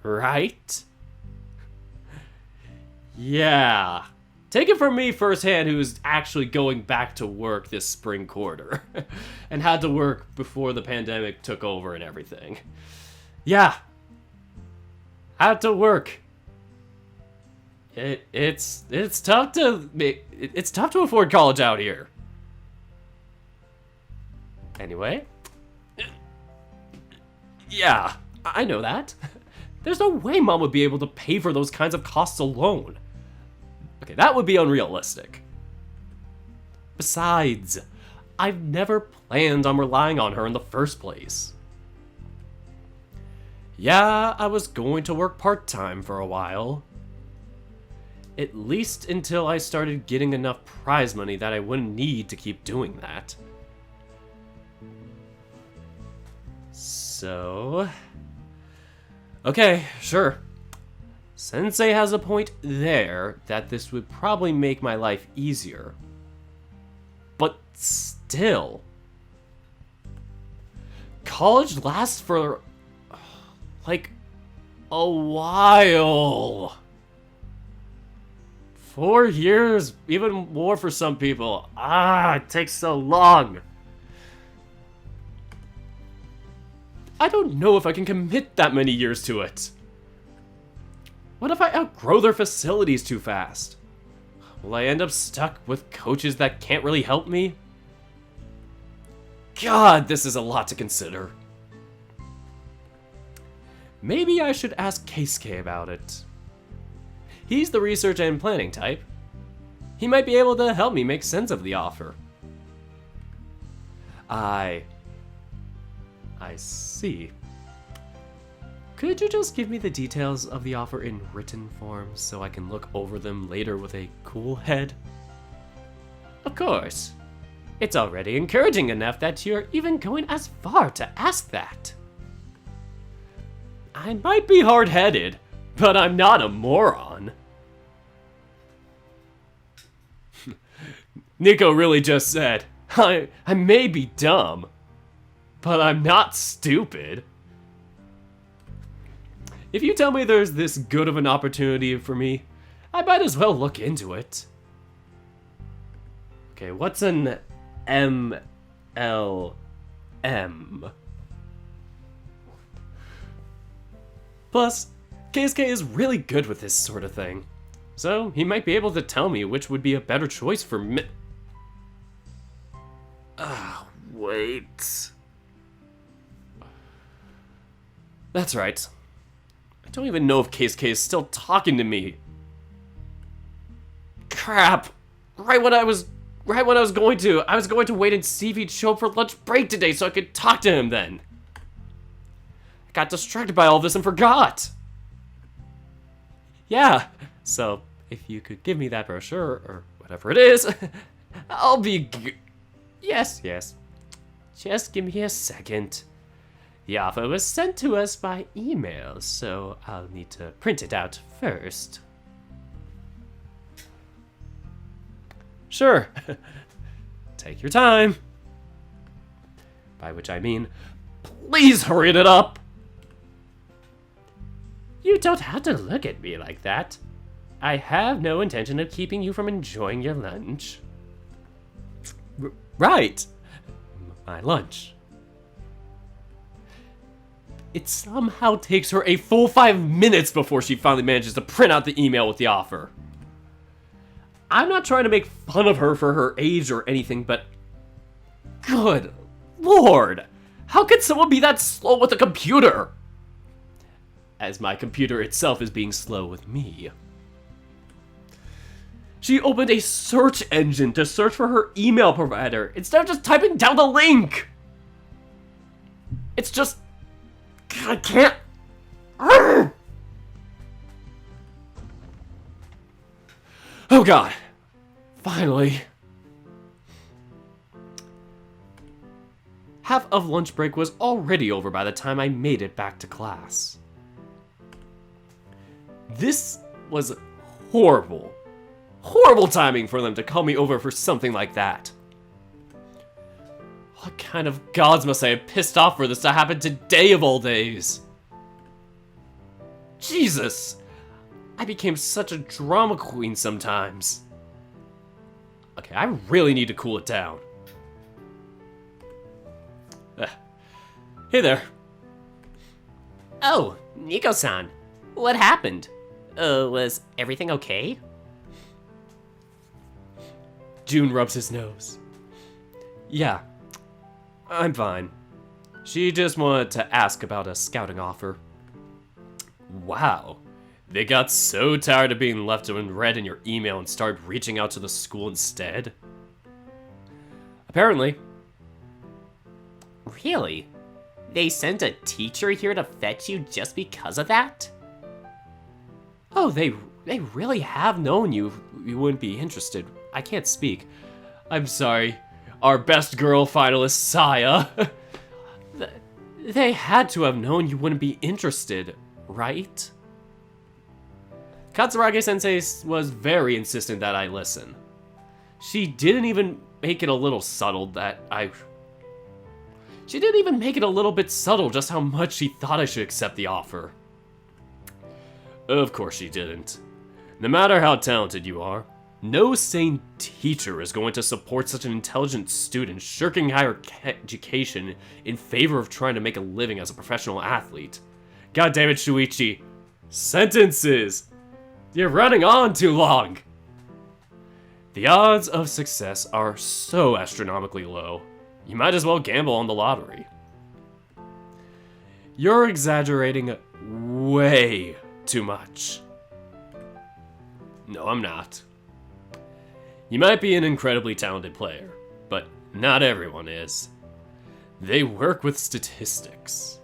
right? Yeah. Take it from me firsthand, who's actually going back to work this spring quarter and had to work before the pandemic took over and everything. Yeah. Had to work. It's tough to afford college out here. Anyway. Yeah, I know that. There's no way Mom would be able to pay for those kinds of costs alone. Okay, that would be unrealistic. Besides, I've never planned on relying on her in the first place. Yeah, I was going to work part-time for a while. At least until I started getting enough prize money that I wouldn't need to keep doing that. So... Okay, sure. Sensei has a point there that this would probably make my life easier. But still... College lasts for... like... a while. 4 years, even more for some people. It takes so long. I don't know if I can commit that many years to it. What if I outgrow their facilities too fast? Will I end up stuck with coaches that can't really help me? God, this is a lot to consider. Maybe I should ask Keisuke about it. He's the research and planning type. He might be able to help me make sense of the offer. I see. Could you just give me the details of the offer in written form so I can look over them later with a cool head? Of course. It's already encouraging enough that you're even going as far to ask that. I might be hard-headed, but I'm not a moron. Nico really just said, I may be dumb, but I'm not stupid. If you tell me there's this good of an opportunity for me, I might as well look into it. Okay, what's an MLM? Plus, Keisuke is really good with this sort of thing, so he might be able to tell me which would be a better choice for me. Wait. That's right. I don't even know if Keisuke is still talking to me. Crap! Right when I was right when I was going to wait and see if he'd show up for lunch break today so I could talk to him then. I got distracted by all this and forgot. Yeah, so if you could give me that brochure, or whatever it is, I'll be Yes. Just give me a second. The offer was sent to us by email, so I'll need to print it out first. Sure. Take your time. By which I mean, please hurry it up. You don't have to look at me like that. I have no intention of keeping you from enjoying your lunch. Right. My lunch. It somehow takes her a full 5 minutes before she finally manages to print out the email with the offer. I'm not trying to make fun of her for her age or anything, but good lord, how could someone be that slow with a computer? As my computer itself is being slow with me. She opened a search engine to search for her email provider instead of just typing down the link. It's just... I can't... Arrgh! Oh god. Finally. Half of lunch break was already over by the time I made it back to class. This was horrible. Horrible timing for them to call me over for something like that. What kind of gods must I have pissed off for this to happen today of all days? Jesus! I became such a drama queen sometimes. Okay, I really need to cool it down. Hey there. Oh, Nico-san. What happened? Was everything okay? June rubs his nose. Yeah, I'm fine. She just wanted to ask about a scouting offer. Wow. They got so tired of being left unread in your email and started reaching out to the school instead? Apparently. Really? They sent a teacher here to fetch you just because of that? Oh, they really have known you wouldn't be interested. I can't speak. I'm sorry. Our best girl finalist, Saya. They had to have known you wouldn't be interested, right? Katsuragi-sensei was very insistent that I listen. She didn't even make it a little subtle She didn't even make it a little bit subtle just how much she thought I should accept the offer. Of course she didn't. No matter how talented you are, no sane teacher is going to support such an intelligent student shirking higher education in favor of trying to make a living as a professional athlete. God damn it, Shuichi. Sentences! You're running on too long! The odds of success are so astronomically low, you might as well gamble on the lottery. You're exaggerating way too much. No, I'm not. You might be an incredibly talented player, but not everyone is. They work with statistics.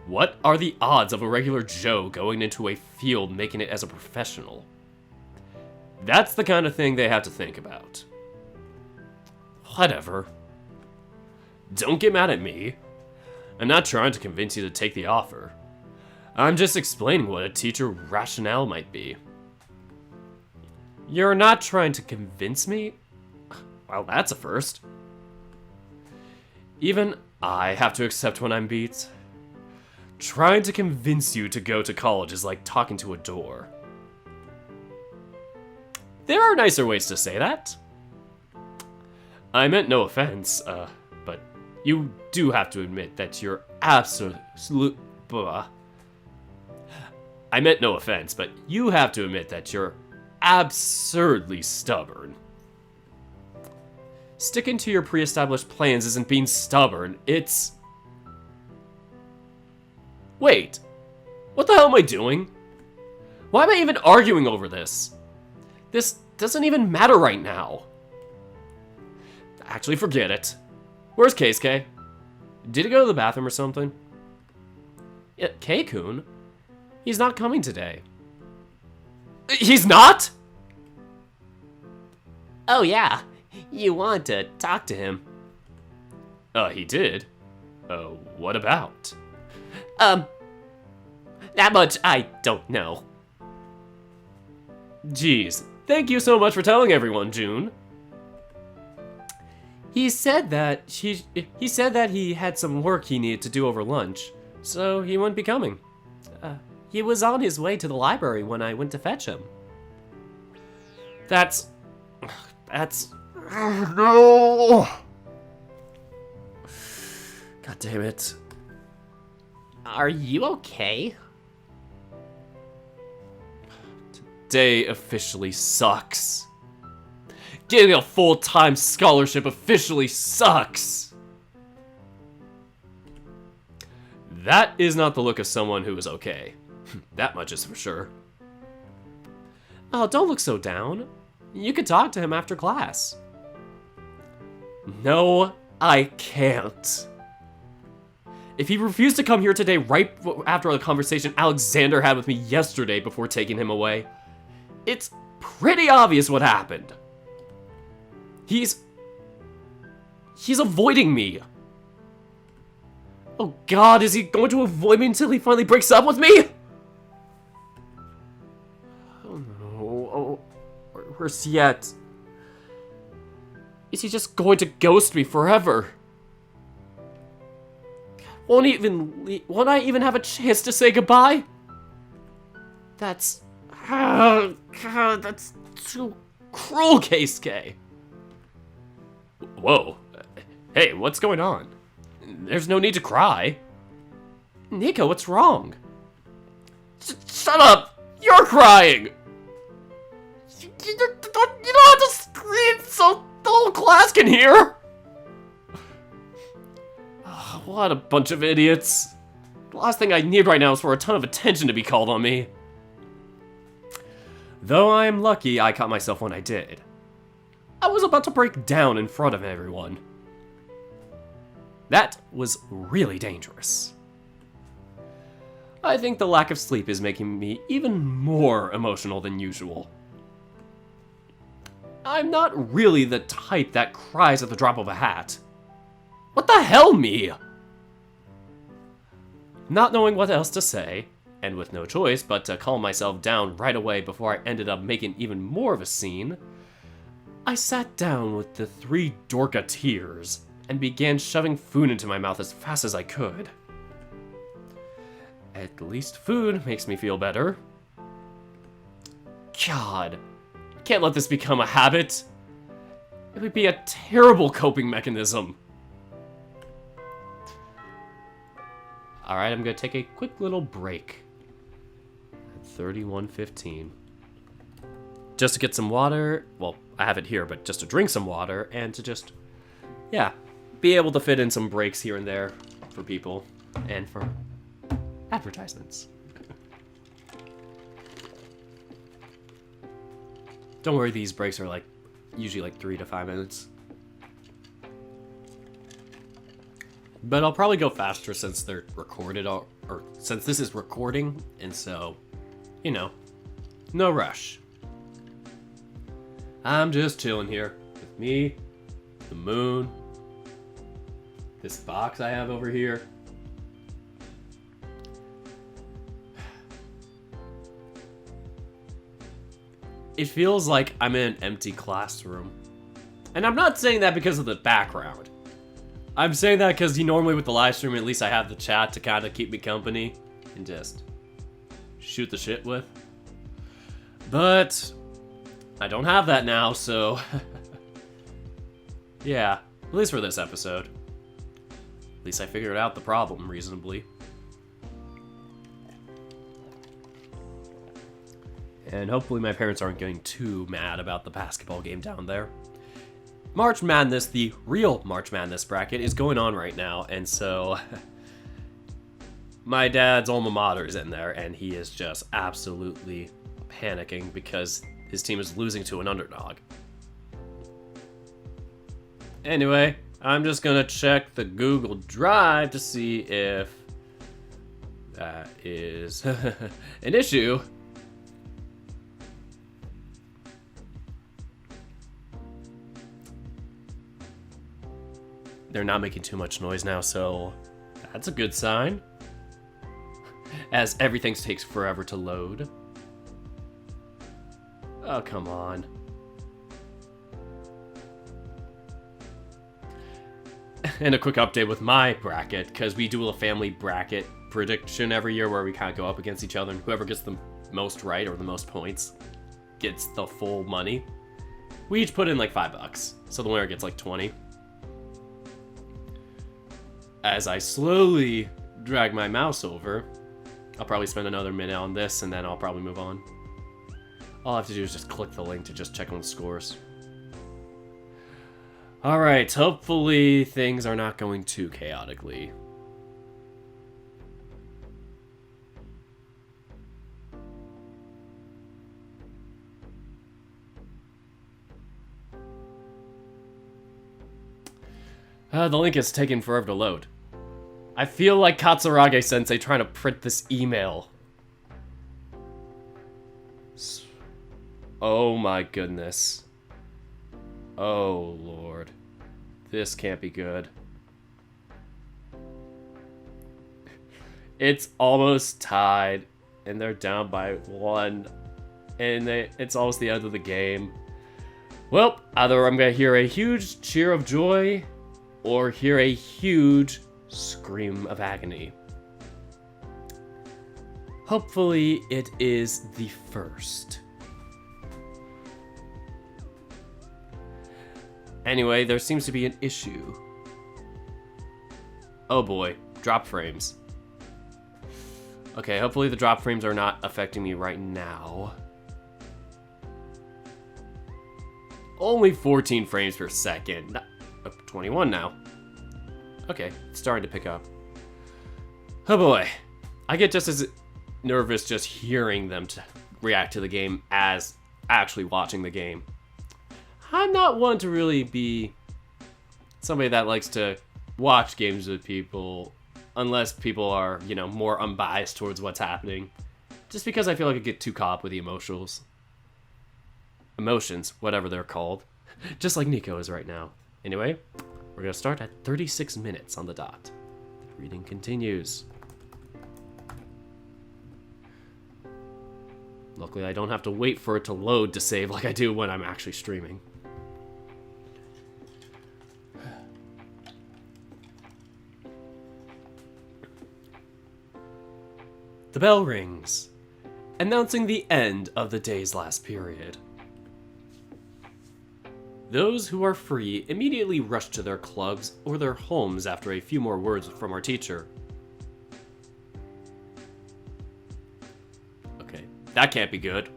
What are the odds of a regular Joe going into a field making it as a professional? That's the kind of thing they have to think about. Whatever. Don't get mad at me. I'm not trying to convince you to take the offer. I'm just explaining what a teacher rationale might be. You're not trying to convince me? Well, that's a first. Even I have to accept when I'm beat. Trying to convince you to go to college is like talking to a door. There are nicer ways to say that. I meant no offense, but you do have to admit that you're absolute... I meant no offense, but you have to admit that you're absurdly stubborn. Sticking to your pre-established plans isn't being stubborn, it's... Wait, what the hell am I doing? Why am I even arguing over this? This doesn't even matter right now. Actually, forget it. Where's Keisuke? Did he go to the bathroom or something? Yeah, K-kun? He's not coming today. He's not?! Oh yeah, you want to talk to him. He did? What about? That much I don't know. Jeez, thank you so much for telling everyone, June. He said that he had some work he needed to do over lunch, so he wouldn't be coming. He was on his way to the library when I went to fetch him. That's no. God damn it. Are you okay? Today officially sucks. Getting a full-time scholarship officially sucks. That is not the look of someone who is okay. That much is for sure. Oh, don't look so down. You could talk to him after class. No, I can't. If he refused to come here today right after the conversation Alexander had with me yesterday before taking him away, it's pretty obvious what happened. He's avoiding me. Oh God, is he going to avoid me until he finally breaks up with me? Oh no, worse yet. Is he just going to ghost me forever? Won't I even have a chance to say goodbye? That's too cruel, Keisuke. Whoa. Hey, what's going on? There's no need to cry. Nico, what's wrong? Shut up! You're crying! You don't have to scream so the whole class can hear! Oh, what a bunch of idiots. The last thing I need right now is for a ton of attention to be called on me. Though I am lucky I caught myself when I did. I was about to break down in front of everyone. That was really dangerous. I think the lack of sleep is making me even more emotional than usual. I'm not really the type that cries at the drop of a hat. What the hell, me? Not knowing what else to say, and with no choice but to calm myself down right away before I ended up making even more of a scene, I sat down with the 3 Dorka tears and began shoving food into my mouth as fast as I could. At least food makes me feel better. God, I can't let this become a habit. It would be a terrible coping mechanism. Alright, I'm gonna take a quick little break. At 31:15. Just to get some water. Well, I have it here, but just to drink some water and to just, yeah, be able to fit in some breaks here and there for people and for advertisements. Don't worry, these breaks are usually like 3 to 5 minutes. But I'll probably go faster since they're recorded, or since this is recording, and so, you know, no rush. I'm just chilling here with me, the moon, this box I have over here. It feels like I'm in an empty classroom. And I'm not saying that because of the background. I'm saying that because normally with the live stream, at least I have the chat to kind of keep me company and just shoot the shit with. But I don't have that now, so yeah, at least for this episode. At least I figured out the problem reasonably. And hopefully my parents aren't getting too mad about the basketball game down there. March Madness, the real March Madness bracket, is going on right now, and so my dad's alma mater is in there, and he is just absolutely panicking because his team is losing to an underdog. Anyway, I'm just gonna check the Google Drive to see if that is an issue. They're not making too much noise now, so that's a good sign. As everything takes forever to load. Oh, come on. And a quick update with my bracket, because we do a family bracket prediction every year where we kind of go up against each other, and whoever gets the most right or the most points gets the full money. We each put in like $5, so the winner gets like 20. As I slowly drag my mouse over, I'll probably spend another minute on this, and then I'll probably move on. All I have to do is just click the link to just check on the scores. Alright, hopefully things are not going too chaotically. The link is taking forever to load. I feel like Katsurage-sensei trying to print this email. Oh my goodness. Oh lord. This can't be good. It's almost tied, and they're down by 1. And it's almost the end of the game. Well, either I'm gonna hear a huge cheer of joy, or hear a huge scream of agony. Hopefully it is the first. Anyway, there seems to be an issue. Oh boy, drop frames. Okay, hopefully the drop frames are not affecting me right now. Only 14 frames per second. 21 now. Okay, it's starting to pick up. Oh boy. I get just as nervous just hearing them to react to the game as actually watching the game. I'm not one to really be somebody that likes to watch games with people unless people are, you know, more unbiased towards what's happening. Just because I feel like I get too caught up with the emotions. Emotions, whatever they're called. Just like Nico is right now. Anyway, we're going to start at 36 minutes on the dot. The reading continues. Luckily, I don't have to wait for it to load to save like I do when I'm actually streaming. The bell rings, announcing the end of the day's last period. Those who are free immediately rush to their clubs or their homes after a few more words from our teacher. Okay, that can't be good.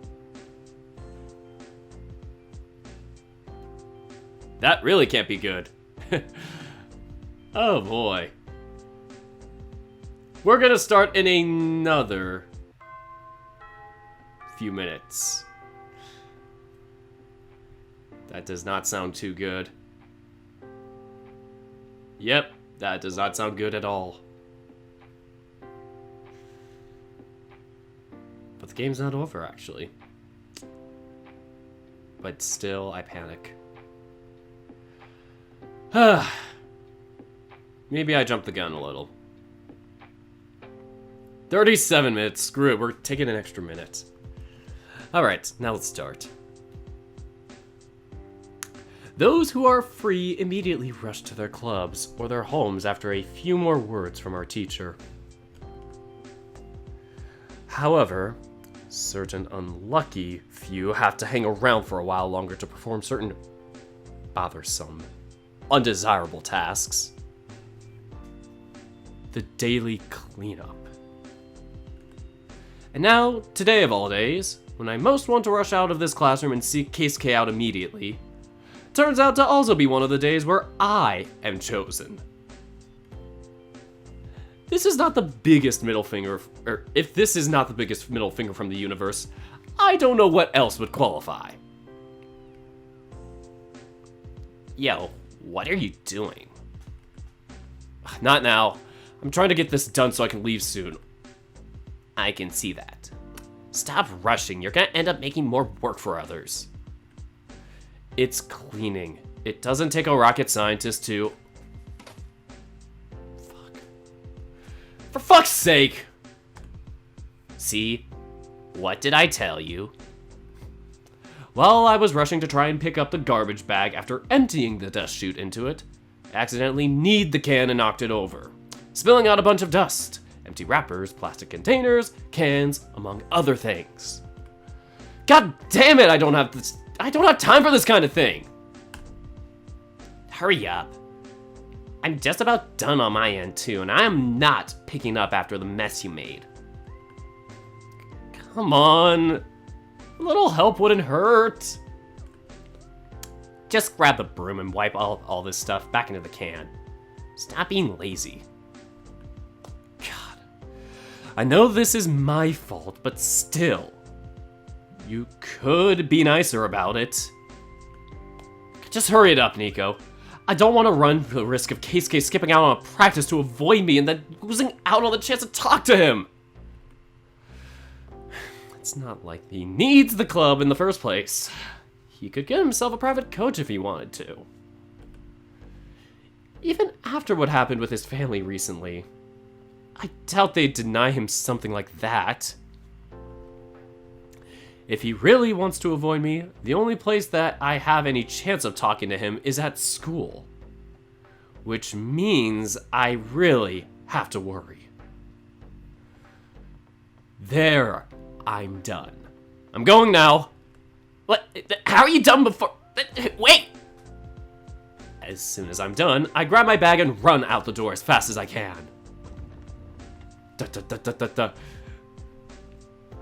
That really can't be good. Oh boy. We're gonna start in another few minutes. That does not sound too good. Yep, that does not sound good at all. But the game's not over, actually. But still, I panic. Maybe I jumped the gun a little. 37 minutes, screw it, we're taking an extra minute. Alright, now let's start. Those who are free immediately rush to their clubs or their homes after a few more words from our teacher. However, certain unlucky few have to hang around for a while longer to perform certain bothersome, undesirable tasks. The daily cleanup. And now, today of all days, when I most want to rush out of this classroom and seek Keisuke out immediately, turns out to also be one of the days where I am chosen. This is not the biggest middle finger, or if this is not the biggest middle finger from the universe, I don't know what else would qualify. Yo, What are you doing? Not now. I'm trying to get this done so I can leave soon. I can see that. Stop rushing. You're gonna end up making more work for others. It's cleaning. It doesn't take a rocket scientist to... Fuck. For fuck's sake! See? What did I tell you? While I was rushing to try and pick up the garbage bag after emptying the dust chute into it, I accidentally kneed the can and knocked it over, spilling out a bunch of dust, empty wrappers, plastic containers, cans, among other things. God damn it, I don't have time for this kind of thing. Hurry up. I'm just about done on my end too, and I am not picking up after the mess you made. Come on. A little help wouldn't hurt. Just grab the broom and wipe all this stuff back into the can. Stop being lazy. God. I know this is my fault, but still. You could be nicer about it. Just hurry it up, Nico. I don't want to run the risk of Keisuke skipping out on a practice to avoid me and then losing out on the chance to talk to him. It's not like he needs the club in the first place. He could get himself a private coach if he wanted to. Even after what happened with his family recently, I doubt they'd deny him something like that. If he really wants to avoid me, the only place that I have any chance of talking to him is at school. Which means I really have to worry. There, I'm done. I'm going now. What? How are you done before? Wait! As soon as I'm done, I grab my bag and run out the door as fast as I can.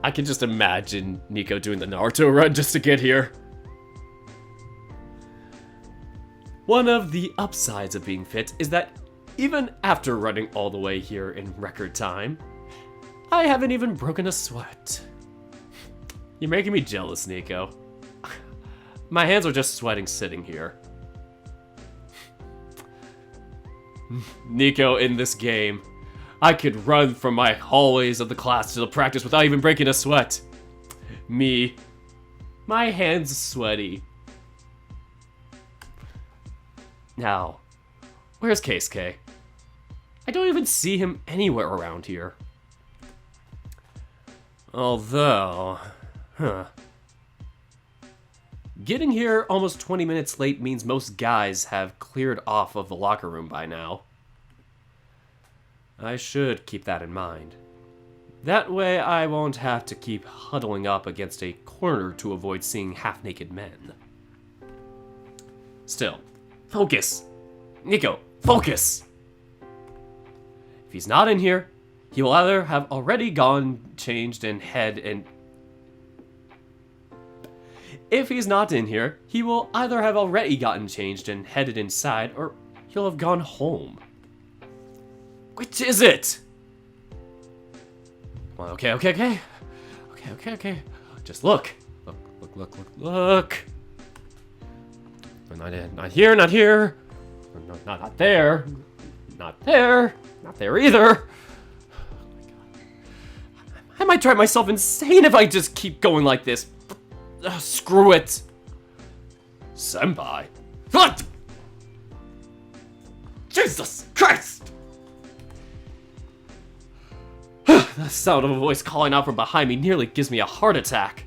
I can just imagine Nico doing the Naruto run just to get here. One of the upsides of being fit is that even after running all the way here in record time, I haven't even broken a sweat. You're making me jealous, Nico. My hands are just sweating sitting here. Nico, in this game, I could run from my hallways of the class to the practice without even breaking a sweat. Me, my hands sweaty. Now, where's Keisuke? I don't even see him anywhere around here. Although, getting here almost 20 minutes late means most guys have cleared off of the locker room by now. I should keep that in mind. That way I won't have to keep huddling up against a corner to avoid seeing half-naked men. Still, focus! Nico, focus! If he's not in here, he will either have already gone, changed, and If he's not in here, he will either have already gotten changed and headed inside, or he'll have gone home. Which is it? Well, okay. Just look. Look. Not here. Not there. Not there. Not there either. Oh my God. I might drive myself insane if I just keep going like this. Screw it. Senpai. What? Jesus Christ! The sound of a voice calling out from behind me nearly gives me a heart attack,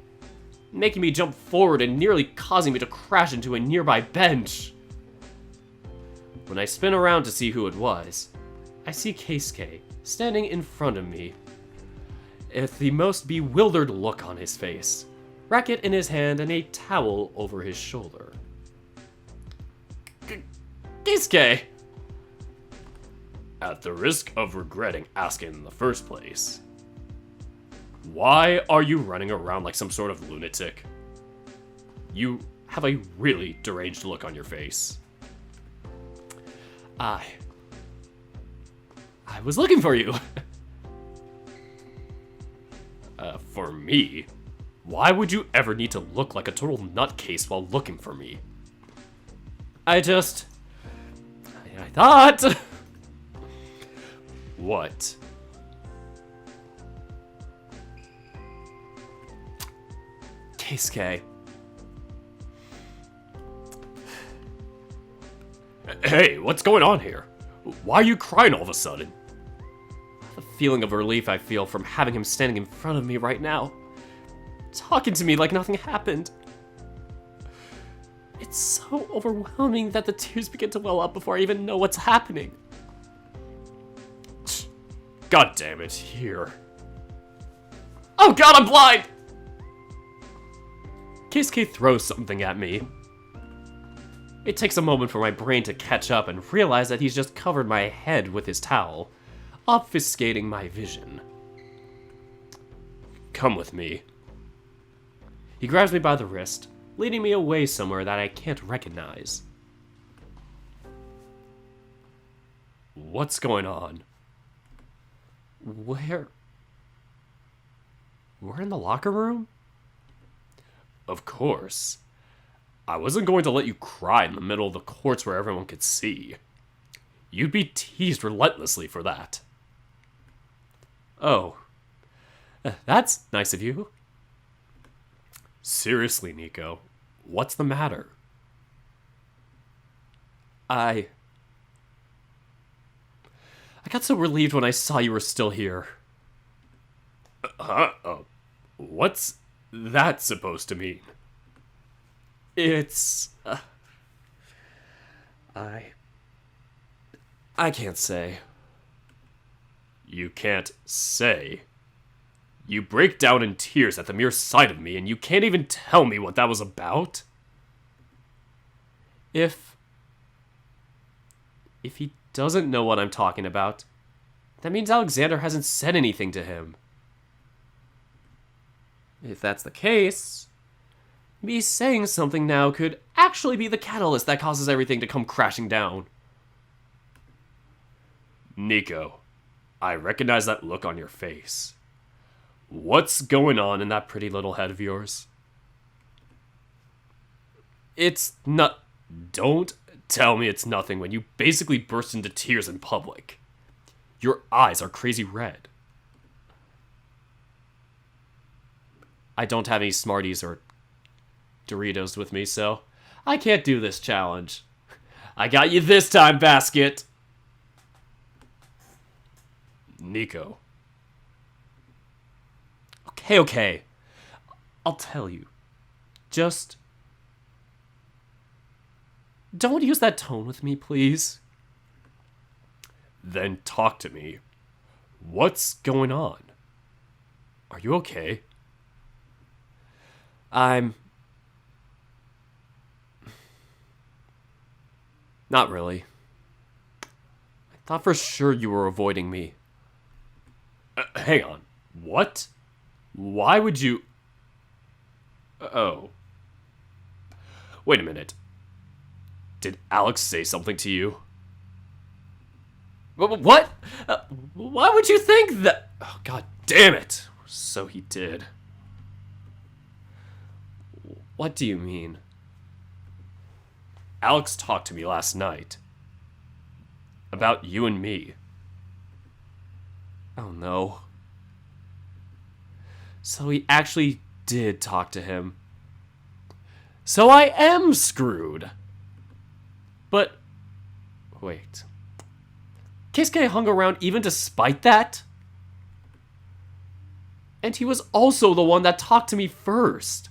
making me jump forward and nearly causing me to crash into a nearby bench. When I spin around to see who it was, I see Keisuke standing in front of me with the most bewildered look on his face, racket in his hand and a towel over his shoulder. Keisuke! At the risk of regretting asking in the first place, why are you running around like some sort of lunatic? You have a really deranged look on your face. I was looking for you. For me? Why would you ever need to look like a total nutcase while looking for me? I just thought. What? Keisuke. Hey, what's going on here? Why are you crying all of a sudden? The feeling of relief I feel from having him standing in front of me right now, talking to me like nothing happened. It's so overwhelming that the tears begin to well up before I even know what's happening. God damn it, here. Oh god, I'm blind! Keisuke throws something at me. It takes a moment for my brain to catch up and realize that he's just covered my head with his towel, obfuscating my vision. Come with me. He grabs me by the wrist, leading me away somewhere that I can't recognize. What's going on? We're in the locker room? Of course. I wasn't going to let you cry in the middle of the courts where everyone could see. You'd be teased relentlessly for that. Oh. That's nice of you. Seriously, Nico. What's the matter? I got so relieved when I saw you were still here. What's that supposed to mean? It's... I can't say. You can't say? You break down in tears at the mere sight of me, and you can't even tell me what that was about? If he doesn't know what I'm talking about, that means Alexander hasn't said anything to him. If that's the case, me saying something now could actually be the catalyst that causes everything to come crashing down. Nico, I recognize that look on your face. What's going on in that pretty little head of yours? It's not... Don't tell me it's nothing when you basically burst into tears in public. Your eyes are crazy red. I don't have any Smarties or Doritos with me, so I can't do this challenge. I got you this time, Basket! Nico. Okay. I'll tell you. Just... don't use that tone with me, please. Then talk to me. What's going on? Are you okay? I'm... not really. I thought for sure you were avoiding me. Hang on. What? Why would you... Oh. Wait a minute. Did Alex say something to you? What? Why would you think that... Oh, god damn it. So he did. What do you mean? Alex talked to me last night. About you and me. Oh no. So he actually did talk to him. So I am screwed. But, wait. Keisuke hung around even despite that? And he was also the one that talked to me first.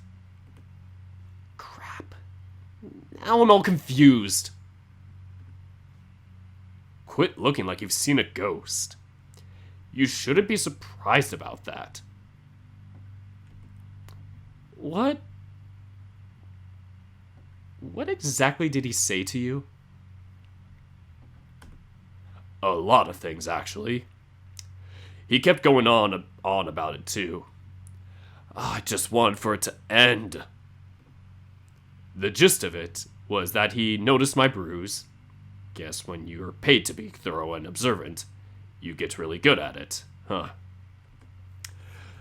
Crap. Now I'm all confused. Quit looking like you've seen a ghost. You shouldn't be surprised about that. What exactly did he say to you? A lot of things, actually. He kept going on about it, too. I just wanted for it to end. The gist of it was that he noticed my bruise. Guess when you're paid to be thorough and observant, you get really good at it, huh?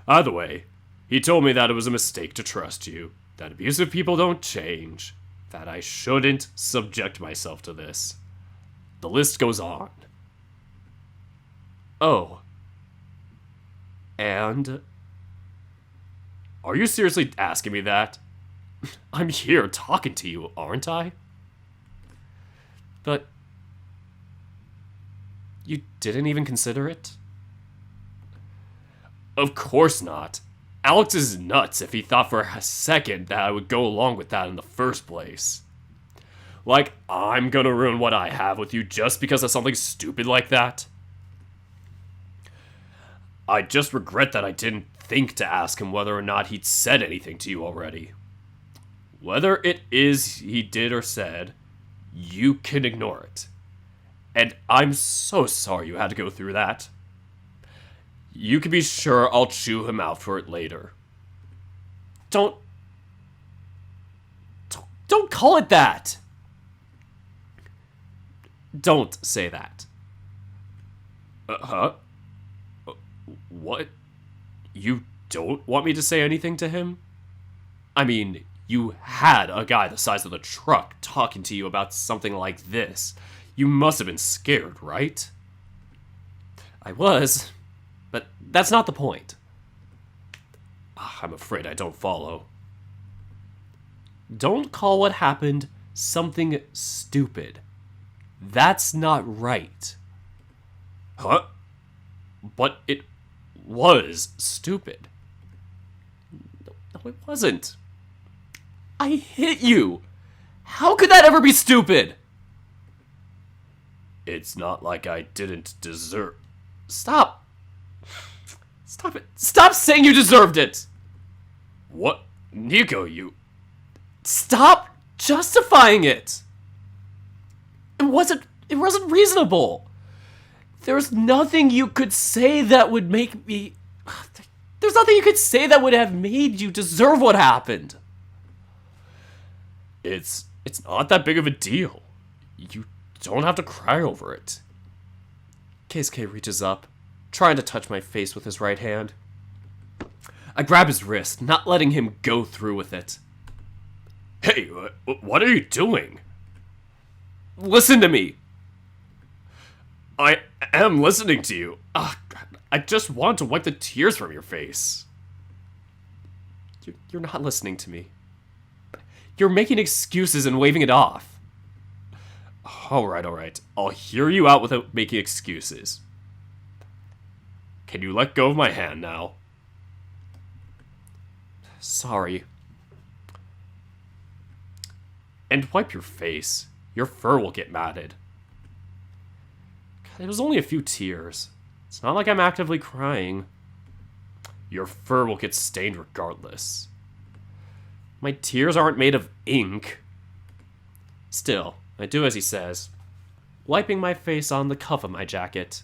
Either way, he told me that it was a mistake to trust you, that abusive people don't change, that I shouldn't subject myself to this. The list goes on. Oh. And... Are you seriously asking me that? I'm here talking to you, aren't I? But... You didn't even consider it? Of course not. Alex is nuts if he thought for a second that I would go along with that in the first place. Like, I'm gonna ruin what I have with you just because of something stupid like that? I just regret that I didn't think to ask him whether or not he'd said anything to you already. Whether it is he did or said, you can ignore it. And I'm so sorry you had to go through that. You can be sure I'll chew him out for it later. Don't call it that! Don't say that. Huh? What? You don't want me to say anything to him? I mean, you had a guy the size of the truck talking to you about something like this. You must have been scared, right? I was, but that's not the point. I'm afraid I don't follow. Don't call what happened something stupid. That's not right. Huh? But it was stupid. No, it wasn't. I hit you. How could that ever be stupid? It's not like I didn't deserve... Stop. Stop it. Stop saying you deserved it. What? Nico, you... Stop justifying it. It wasn't reasonable. There's nothing you could say that would make me... There's nothing you could say that would have made you deserve what happened. It's not that big of a deal. You don't have to cry over it. Keisuke reaches up, trying to touch my face with his right hand. I grab his wrist, not letting him go through with it. Hey, what are you doing? Listen to me. I am listening to you. I just want to wipe the tears from your face. You're not listening to me. You're making excuses and waving it off. Alright. I'll hear you out without making excuses. Can you let go of my hand now? Sorry. And wipe your face. Your fur will get matted. God, it was only a few tears. It's not like I'm actively crying. Your fur will get stained regardless. My tears aren't made of ink. Still, I do as he says, wiping my face on the cuff of my jacket.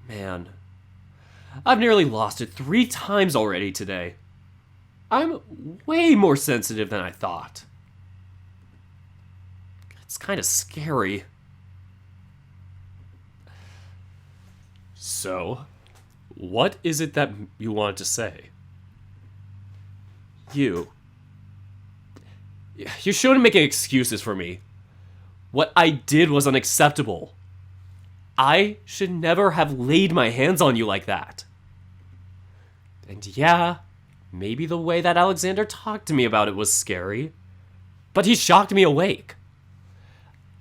Man, I've nearly lost it 3 times already today. I'm way more sensitive than I thought. It's kind of scary. So, what is it that you wanted to say? You shouldn't make excuses for me. What I did was unacceptable. I should never have laid my hands on you like that. And yeah, maybe the way that Alexander talked to me about it was scary, but he shocked me awake.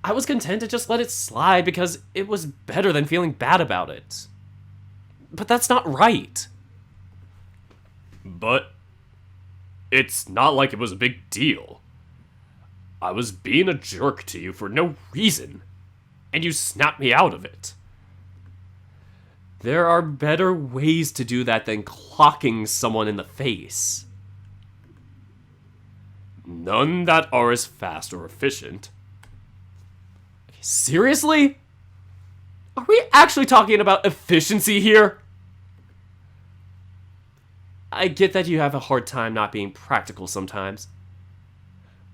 I was content to just let it slide because it was better than feeling bad about it. But that's not right. But it's not like it was a big deal. I was being a jerk to you for no reason, and you snapped me out of it. There are better ways to do that than clocking someone in the face. None that are as fast or efficient. Seriously? Are we actually talking about efficiency here? I get that you have a hard time not being practical sometimes,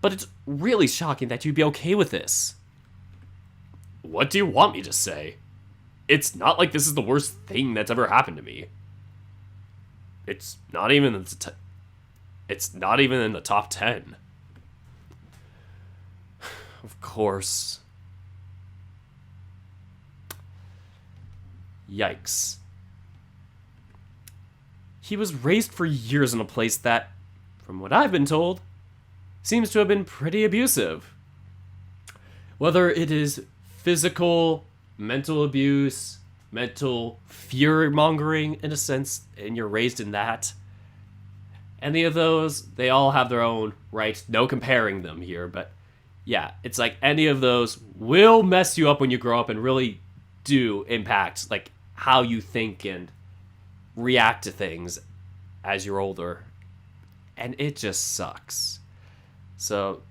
but it's really shocking that you'd be okay with this. What do you want me to say? It's not like this is the worst thing that's ever happened to me. It's not even in the top 10. Of course. Yikes. He was raised for years in a place that, from what I've been told, seems to have been pretty abusive. Whether it is physical, mental abuse, mental fear-mongering, in a sense, and you're raised in that, any of those, they all have their own right. No comparing them here, but yeah, it's like any of those will mess you up when you grow up and really do impact like how you think and react to things as you're older. And it just sucks. So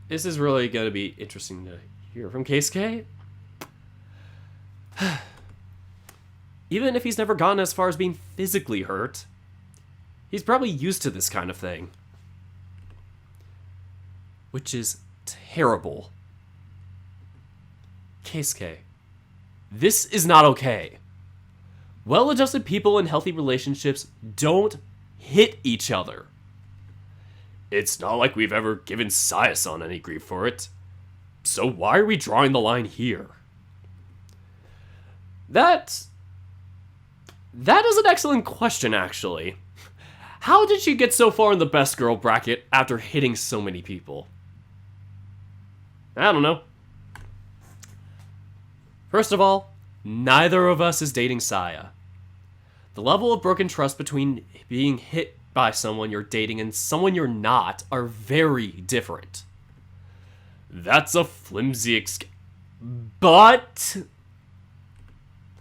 this is really going to be interesting to hear from Keisuke. Even if he's never gotten as far as being physically hurt, he's probably used to this kind of thing. Which is terrible. Keisuke, this is not okay. Well-adjusted people in healthy relationships don't hit each other. It's not like we've ever given Saya-san any grief for it. So why are we drawing the line here? That is an excellent question, actually. How did she get so far in the best girl bracket after hitting so many people? I don't know. First of all, neither of us is dating Saya. The level of broken trust between being hit by someone you're dating and someone you're not are very different. That's a flimsy But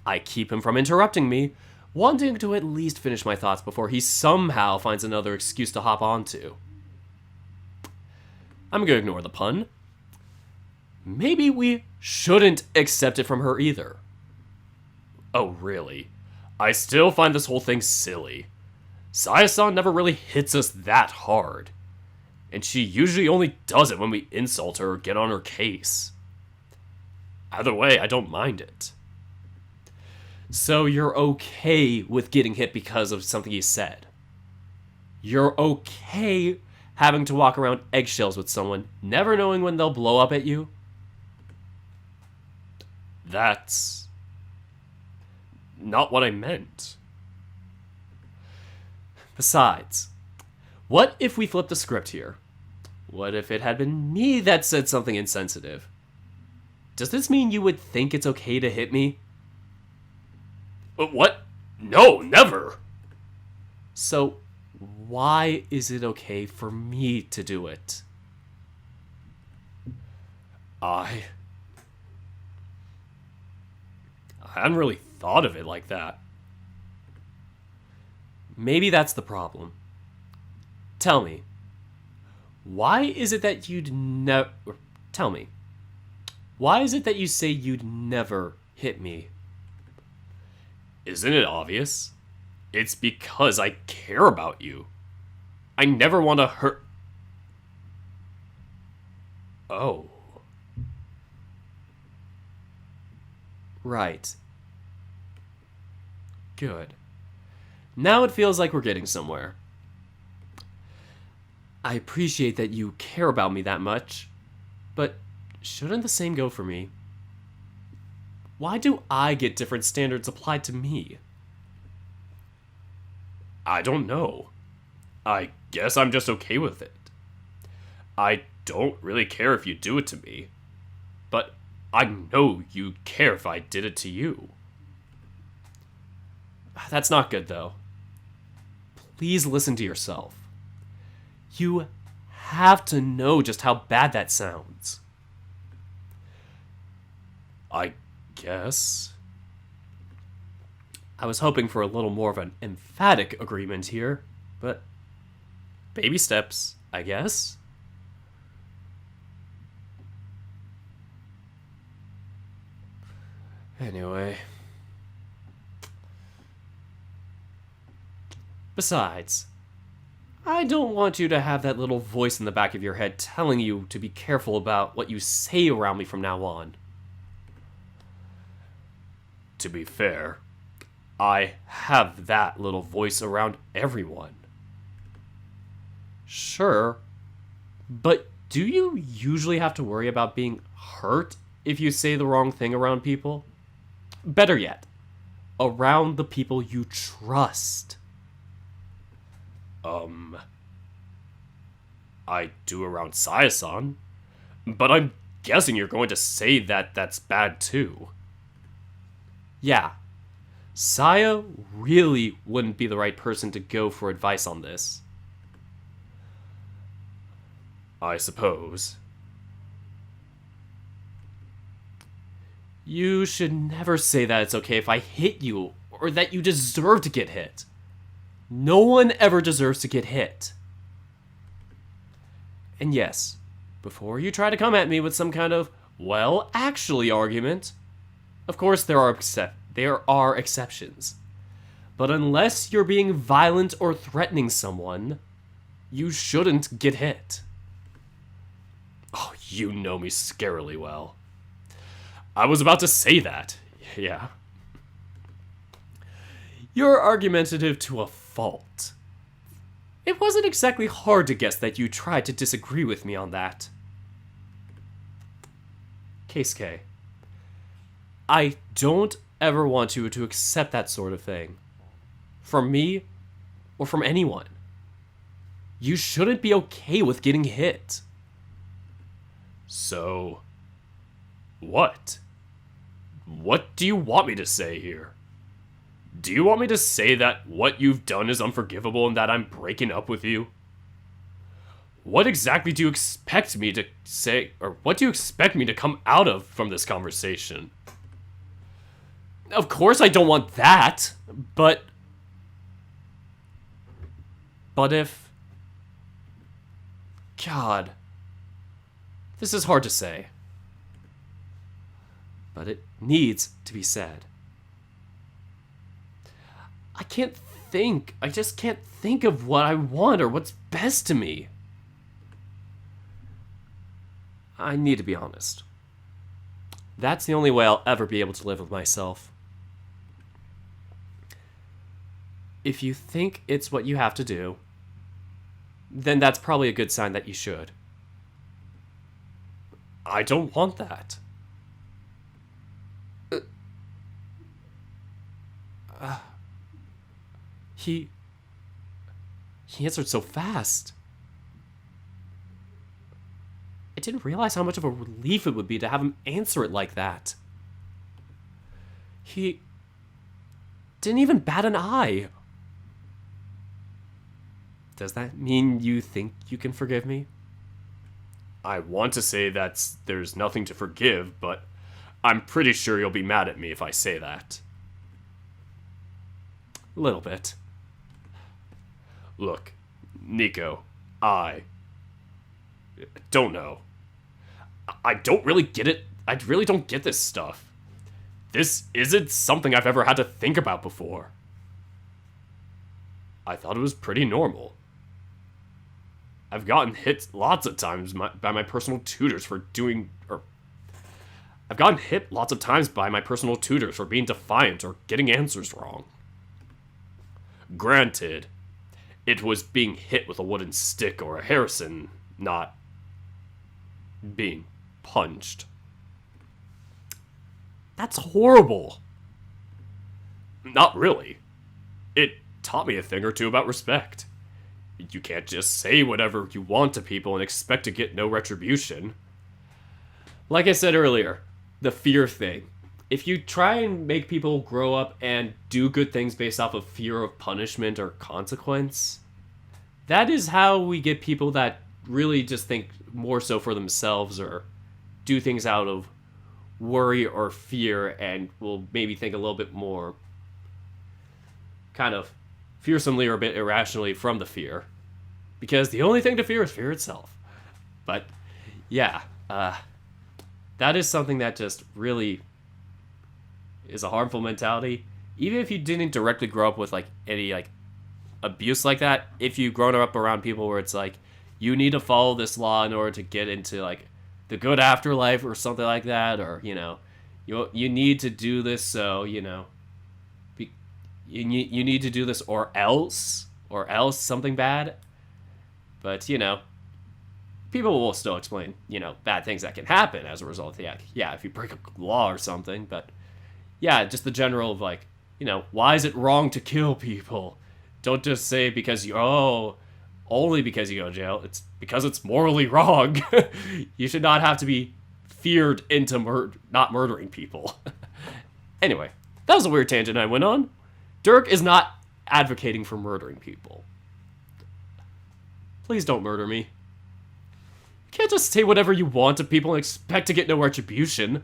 I keep him from interrupting me, wanting to at least finish my thoughts before he somehow finds another excuse to hop onto. I'm gonna ignore the pun. Maybe we shouldn't accept it from her either. Oh, really? I still find this whole thing silly. Saya-san never really hits us that hard. And she usually only does it when we insult her or get on her case. Either way, I don't mind it. So you're okay with getting hit because of something he said? You're okay having to walk around eggshells with someone, never knowing when they'll blow up at you? That's not what I meant. Besides, what if we flip the script here? What if it had been me that said something insensitive? Does this mean you would think it's okay to hit me? What? No, never. So, why is it okay for me to do it? I hadn't really thought of it like that. Maybe that's the problem. Tell me, why is it that you'd never... Tell me, why is it that you say you'd never hit me? Isn't it obvious? It's because I care about you. I never want to hurt... Oh. Right. Good. Now it feels like we're getting somewhere. I appreciate that you care about me that much, but shouldn't the same go for me? Why do I get different standards applied to me? I don't know. I guess I'm just okay with it. I don't really care if you do it to me, but I know you'd care if I did it to you. That's not good, though. Please listen to yourself. You have to know just how bad that sounds. I guess. I was hoping for a little more of an emphatic agreement here, but baby steps, I guess. Anyway. Besides, I don't want you to have that little voice in the back of your head telling you to be careful about what you say around me from now on. To be fair, I have that little voice around everyone. Sure, but do you usually have to worry about being hurt if you say the wrong thing around people? Better yet, around the people you trust. I do around Saya-san, but I'm guessing you're going to say that that's bad too. Yeah, Saya really wouldn't be the right person to go for advice on this. I suppose. You should never say that it's okay if I hit you, or that you deserve to get hit. No one ever deserves to get hit. And yes, before you try to come at me with some kind of, well, actually argument, of course there are exceptions. But unless you're being violent or threatening someone, you shouldn't get hit. Oh, you know me scarily well. I was about to say that. Yeah. You're argumentative to a fault. It wasn't exactly hard to guess that you tried to disagree with me on that. Keisuke, I don't ever want you to accept that sort of thing. From me, or from anyone. You shouldn't be okay with getting hit. So, what? What do you want me to say here? Do you want me to say that what you've done is unforgivable and that I'm breaking up with you? What exactly do you expect me to say, or what do you expect me to come out of from this conversation? Of course I don't want that, but if... God. This is hard to say. But it needs to be said. I just can't think of what I want or what's best to me. I need to be honest. That's the only way I'll ever be able to live with myself. If you think it's what you have to do, then that's probably a good sign that you should. I don't want that. He answered so fast. I didn't realize how much of a relief it would be to have him answer it like that. He didn't even bat an eye. Does that mean you think you can forgive me? I want to say that there's nothing to forgive, but I'm pretty sure you'll be mad at me if I say that. A little bit. Look, Nico, I don't know. I don't really get it. I really don't get this stuff. This isn't something I've ever had to think about before. I thought it was pretty normal. I've gotten hit lots of times by my personal tutors for I've gotten hit lots of times by my personal tutors for being defiant or getting answers wrong. Granted, it was being hit with a wooden stick or a Harrison, not being punched. That's horrible. Not really. It taught me a thing or two about respect. You can't just say whatever you want to people and expect to get no retribution. Like I said earlier, the fear thing. If you try and make people grow up and do good things based off of fear of punishment or consequence, that is how we get people that really just think more so for themselves or do things out of worry or fear and will maybe think a little bit more kind of fearsomely or a bit irrationally from the fear. Because the only thing to fear is fear itself. But, yeah, that is something that just really is a harmful mentality. Even if you didn't directly grow up with, like, any, like, abuse like that, if you've grown up around people where it's like, you need to follow this law in order to get into, like, the good afterlife or something like that, or, you know, you need to do this so, you know, you need to do this or else something bad. But, you know, people will still explain, bad things that can happen as a result of the act. Yeah, if you break a law or something, but yeah, just the general of like, why is it wrong to kill people? Don't just say only because you go to jail. It's because it's morally wrong. You should not have to be feared into not murdering people. Anyway, that was a weird tangent I went on. Dirk is not advocating for murdering people. Please don't murder me. You can't just say whatever you want to people and expect to get no retribution.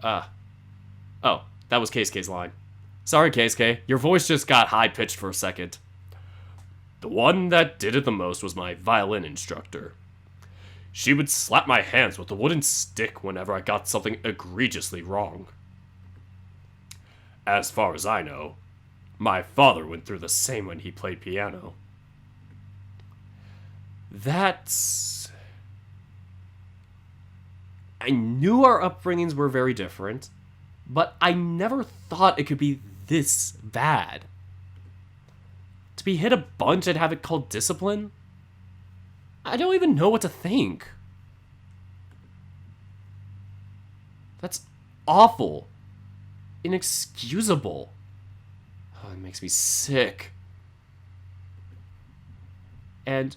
Oh, that was Keisuke's line. Sorry, Keisuke, your voice just got high-pitched for a second. The one that did it the most was my violin instructor. She would slap my hands with a wooden stick whenever I got something egregiously wrong. As far as I know, my father went through the same when he played piano. I knew our upbringings were very different, but I never thought it could be this bad. To be hit a bunch and have it called discipline? I don't even know what to think. That's awful. Inexcusable. Oh, it makes me sick. And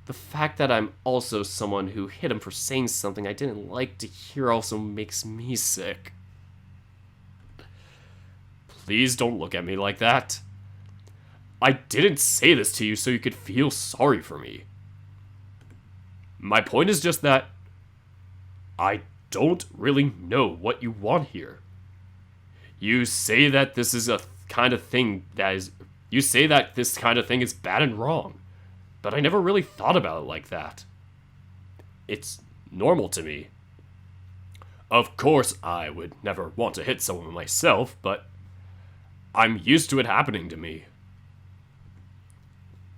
the fact that I'm also someone who hit him for saying something I didn't like to hear also makes me sick. Please don't look at me like that. I didn't say this to you so you could feel sorry for me. My point is just that I don't really know what you want here. You say that this is this kind of thing is bad and wrong, but I never really thought about it like that. It's normal to me. Of course, I would never want to hit someone myself, but I'm used to it happening to me.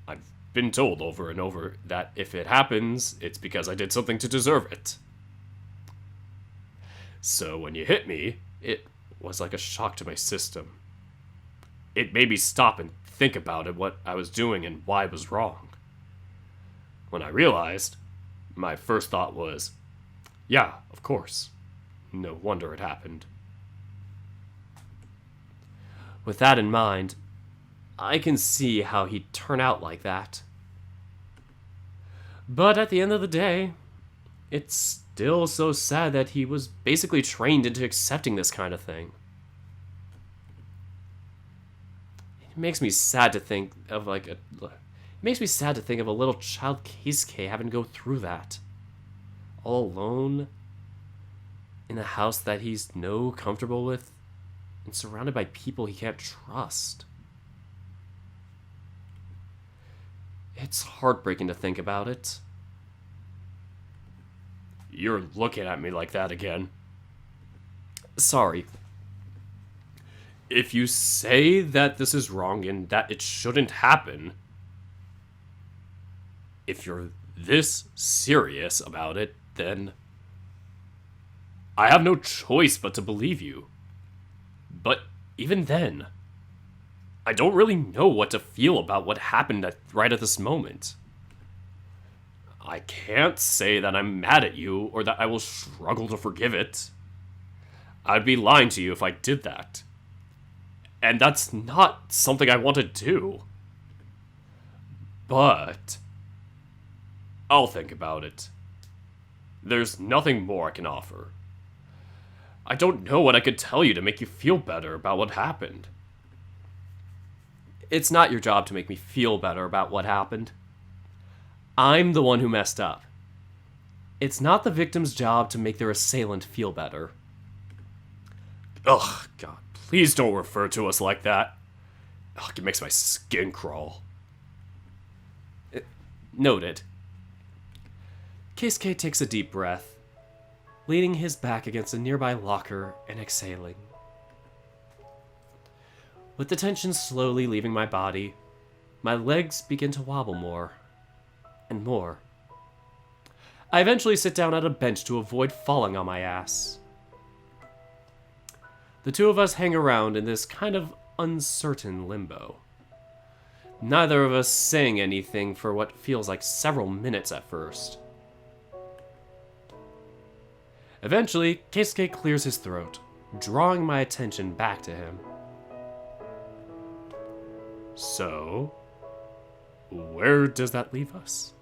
I've been told over and over that if it happens, it's because I did something to deserve it. So when you hit me, it was like a shock to my system. It made me stop and think about it, what I was doing and why it was wrong. When I realized, my first thought was, yeah, of course. No wonder it happened. With that in mind, I can see how he'd turn out like that. But at the end of the day, it's still so sad that he was basically trained into accepting this kind of thing. It makes me sad to think of a little child Keisuke having to go through that. All alone, in a house that he's no comfortable with, and surrounded by people he can't trust. It's heartbreaking to think about it. You're looking at me like that again. Sorry. If you say that this is wrong and that it shouldn't happen, if you're this serious about it, then I have no choice but to believe you. But even then, I don't really know what to feel about what happened right at this moment. I can't say that I'm mad at you or that I will struggle to forgive it. I'd be lying to you if I did that. And that's not something I want to do. But I'll think about it. There's nothing more I can offer. I don't know what I could tell you to make you feel better about what happened. It's not your job to make me feel better about what happened. I'm the one who messed up. It's not the victim's job to make their assailant feel better. Ugh, God, please don't refer to us like that. Ugh, it makes my skin crawl. Noted. Keisuke takes a deep breath, leaning his back against a nearby locker and exhaling. With the tension slowly leaving my body, my legs begin to wobble more and more. I eventually sit down at a bench to avoid falling on my ass. The two of us hang around in this kind of uncertain limbo. neither of us saying anything for what feels like several minutes at first. Eventually, Keisuke clears his throat, drawing my attention back to him. So, where does that leave us?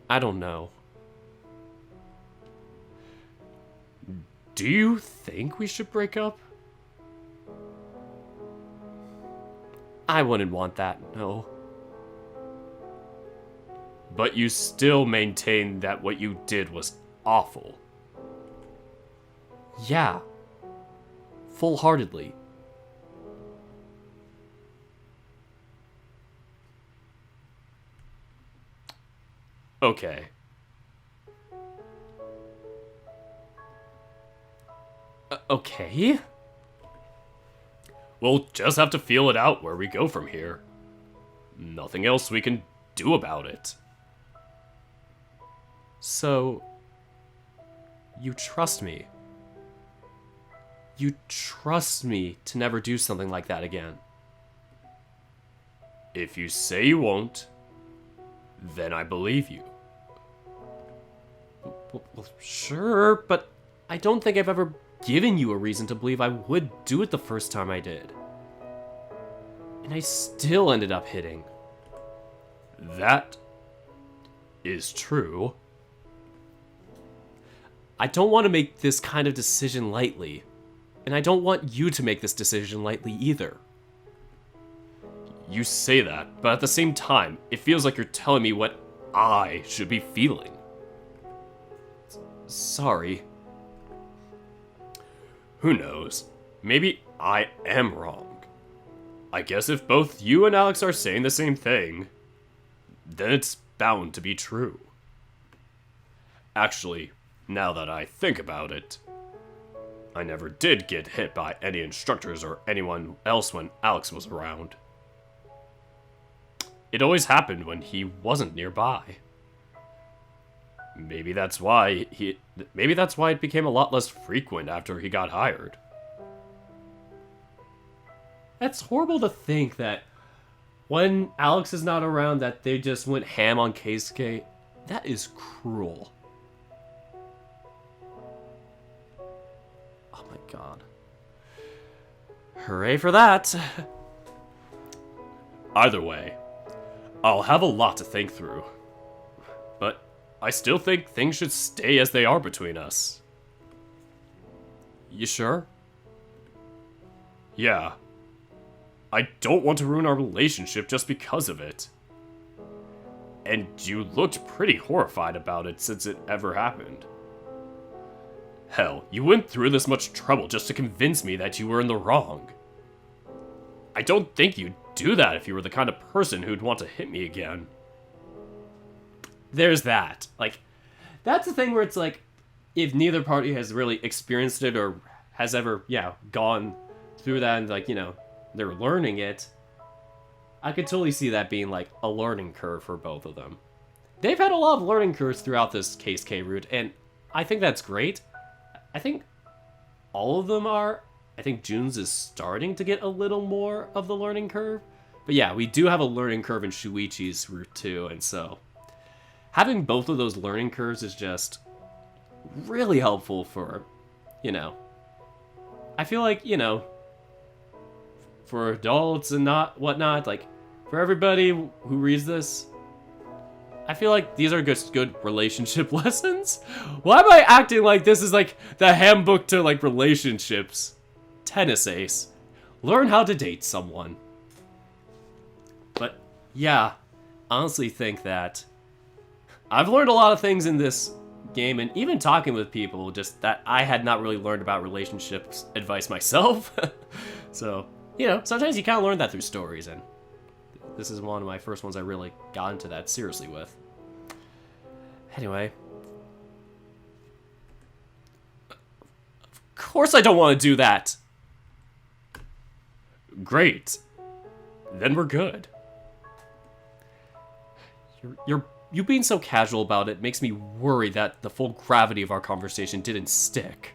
I don't know. Do you think we should break up? I wouldn't want that, no. But you still maintain that what you did was awful. Yeah. Full-heartedly. Okay. Okay? We'll just have to feel it out where we go from here. Nothing else we can do about it. So, you trust me. You trust me to never do something like that again. If you say you won't, then I believe you. Well, sure, but I don't think I've ever given you a reason to believe I would do it the first time I did. And I still ended up hitting. That is true. I don't want to make this kind of decision lightly, and I don't want you to make this decision lightly either. You say that, but at the same time, it feels like you're telling me what I should be feeling. Sorry. Who knows? Maybe I am wrong. I guess if both you and Alex are saying the same thing, then it's bound to be true. Actually, now that I think about it, I never did get hit by any instructors or anyone else when Alex was around. It always happened when he wasn't nearby. Maybe that's why it became a lot less frequent after he got hired. That's horrible to think that when Alex is not around that they just went ham on Keisuke. That is cruel. Oh my god. Hooray for that. Either way, I'll have a lot to think through. But I still think things should stay as they are between us. You sure? Yeah. I don't want to ruin our relationship just because of it. And you looked pretty horrified about it since it ever happened. Hell, you went through this much trouble just to convince me that you were in the wrong. I don't think you'd do that if you were the kind of person who'd want to hit me again. There's that. Like, that's the thing where it's like, if neither party has really experienced it or has ever, gone through that and, like, they're learning it, I could totally see that being, like, a learning curve for both of them. They've had a lot of learning curves throughout this Keisuke route, and I think that's great. I think all of them are. I think Jun's is starting to get a little more of the learning curve. But yeah, we do have a learning curve in Shuichi's route too, and so having both of those learning curves is just really helpful for, I feel like, for adults and whatnot, like, for everybody who reads this, I feel like these are just good relationship lessons. Why am I acting like this is like the handbook to, like, relationships? Tennis ace. Learn how to date someone. But yeah, honestly think that I've learned a lot of things in this game, and even talking with people, just that I had not really learned about relationships advice myself. So, sometimes you kind of learn that through stories, and this is one of my first ones I really got into that seriously with. Anyway. Of course I don't want to do that! Great. Then we're good. You being so casual about it makes me worry that the full gravity of our conversation didn't stick.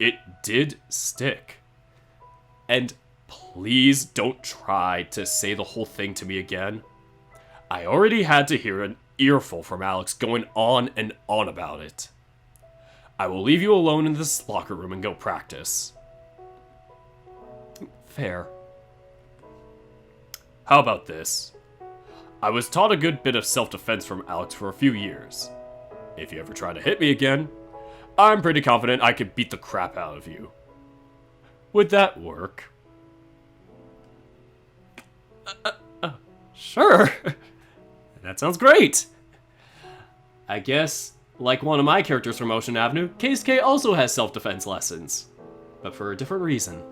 It did stick. And Please don't try to say the whole thing to me again. I already had to hear an earful from Alex going on and on about it. I will leave you alone in this locker room and go practice. Fair. How about this? I was taught a good bit of self-defense from Alex for a few years. If you ever try to hit me again, I'm pretty confident I could beat the crap out of you. Would that work? Sure. That sounds great. I guess, like one of my characters from Ocean Avenue, Keisuke also has self-defense lessons, but for a different reason.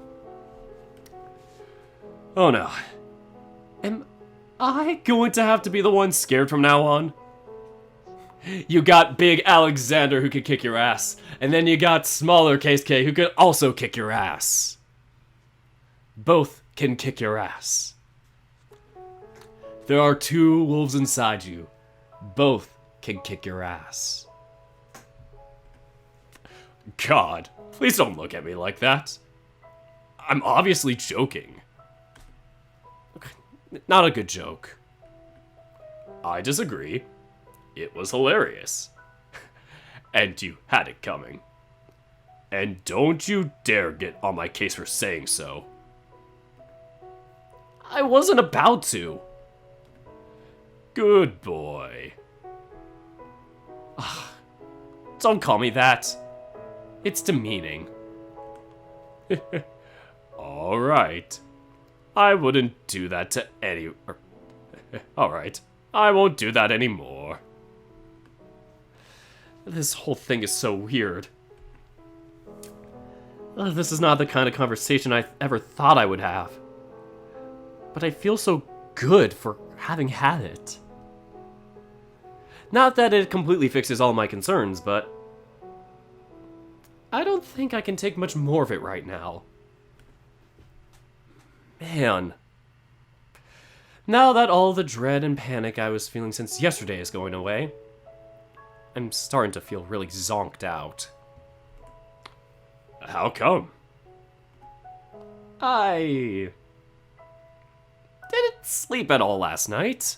Oh no. Am I going to have to be the one scared from now on? You got big Alexander who could kick your ass, and then you got smaller Keisuke who could also kick your ass. Both can kick your ass. There are two wolves inside you. Both can kick your ass. God, please don't look at me like that. I'm obviously joking. Not a good joke. I disagree. It was hilarious. And you had it coming. And don't you dare get on my case for saying so. I wasn't about to. Good boy. Don't call me that. It's demeaning. Alright. I wouldn't do that to any... Alright. I won't do that anymore. This whole thing is so weird. This is not the kind of conversation I ever thought I would have. But I feel so good for having had it. Not that it completely fixes all my concerns, but I don't think I can take much more of it right now. Man. Now that all the dread and panic I was feeling since yesterday is going away, I'm starting to feel really zonked out. How come? I didn't sleep at all last night.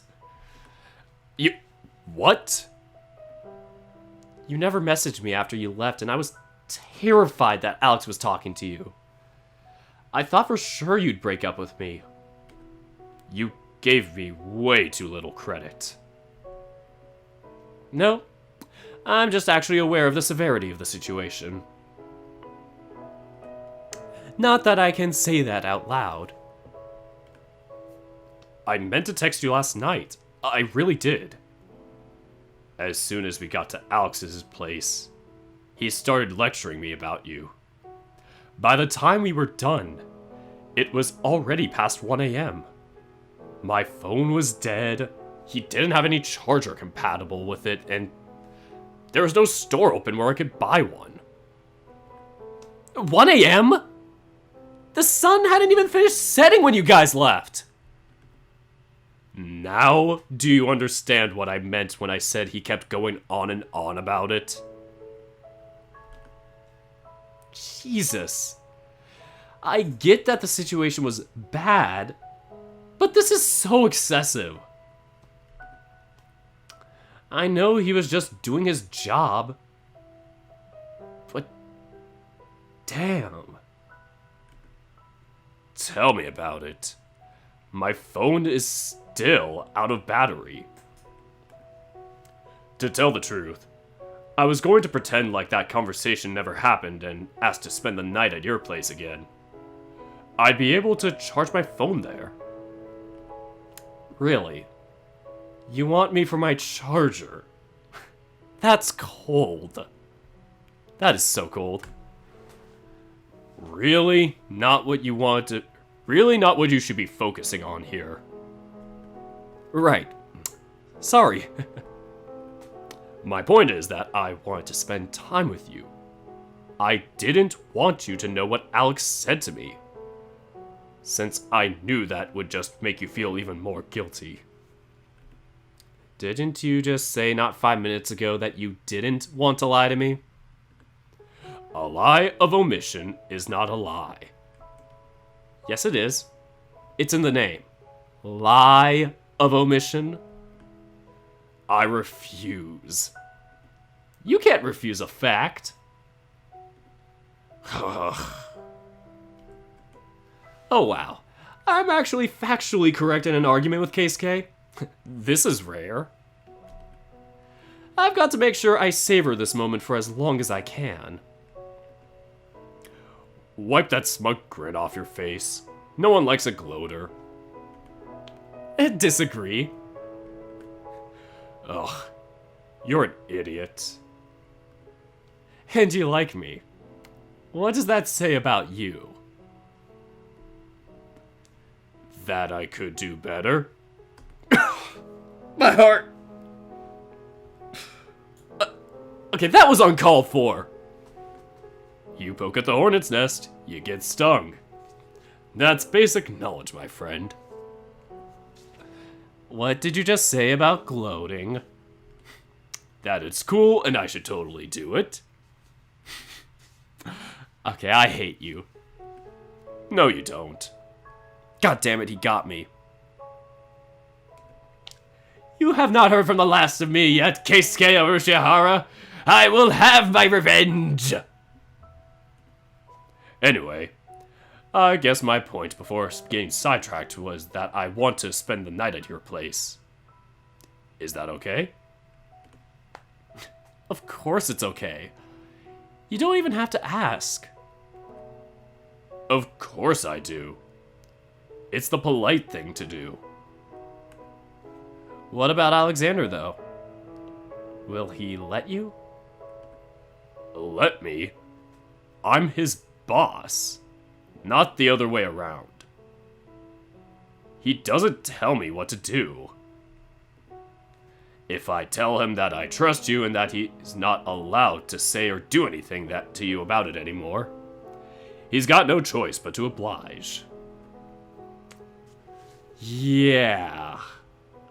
You... What? You never messaged me after you left, and I was terrified that Alex was talking to you. I thought for sure you'd break up with me. You gave me way too little credit. No, I'm just actually aware of the severity of the situation. Not that I can say that out loud. I meant to text you last night. I really did. As soon as we got to Alex's place, he started lecturing me about you. By the time we were done, it was already past 1 a.m. My phone was dead, he didn't have any charger compatible with it, and there was no store open where I could buy one. 1 a.m.? The sun hadn't even finished setting when you guys left! Now, do you understand what I meant when I said he kept going on and on about it? Jesus. I get that the situation was bad, but this is so excessive. I know he was just doing his job, but damn. Tell me about it. My phone is still out of battery. To tell the truth, I was going to pretend like that conversation never happened and ask to spend the night at your place again. I'd be able to charge my phone there. Really? You want me for my charger? That's cold. That is so cold. Really not what you want to... Really not what you should be focusing on here. Right. Sorry. My point is that I wanted to spend time with you. I didn't want you to know what Alex said to me, since I knew that would just make you feel even more guilty. Didn't you just say not 5 minutes ago that you didn't want to lie to me? A lie of omission is not a lie. Yes, it is. It's in the name. Lie of omission. I refuse. You can't refuse a fact. Oh, wow. I'm actually factually correct in an argument with Keisuke. This is rare. I've got to make sure I savor this moment for as long as I can. Wipe that smug grin off your face. No one likes a gloater. Disagree. Ugh, you're an idiot. And you like me. What does that say about you? That I could do better? My heart! Okay, that was uncalled for. You poke at the hornet's nest, you get stung. That's basic knowledge, my friend. What did you just say about gloating? That it's cool and I should totally do it. Okay, I hate you. No, you don't. God damn it, he got me. You have not heard from the last of me yet, Keisuke Urushihara. I will have my revenge! Anyway, I guess my point before getting sidetracked was that I want to spend the night at your place. Is that okay? Of course it's okay. You don't even have to ask. Of course I do. It's the polite thing to do. What about Alexander, though? Will he let you? Let me? I'm his boss, not the other way around. He doesn't tell me what to do. If I tell him that I trust you and that he's not allowed to say or do anything to you about it anymore, he's got no choice but to oblige. Yeah.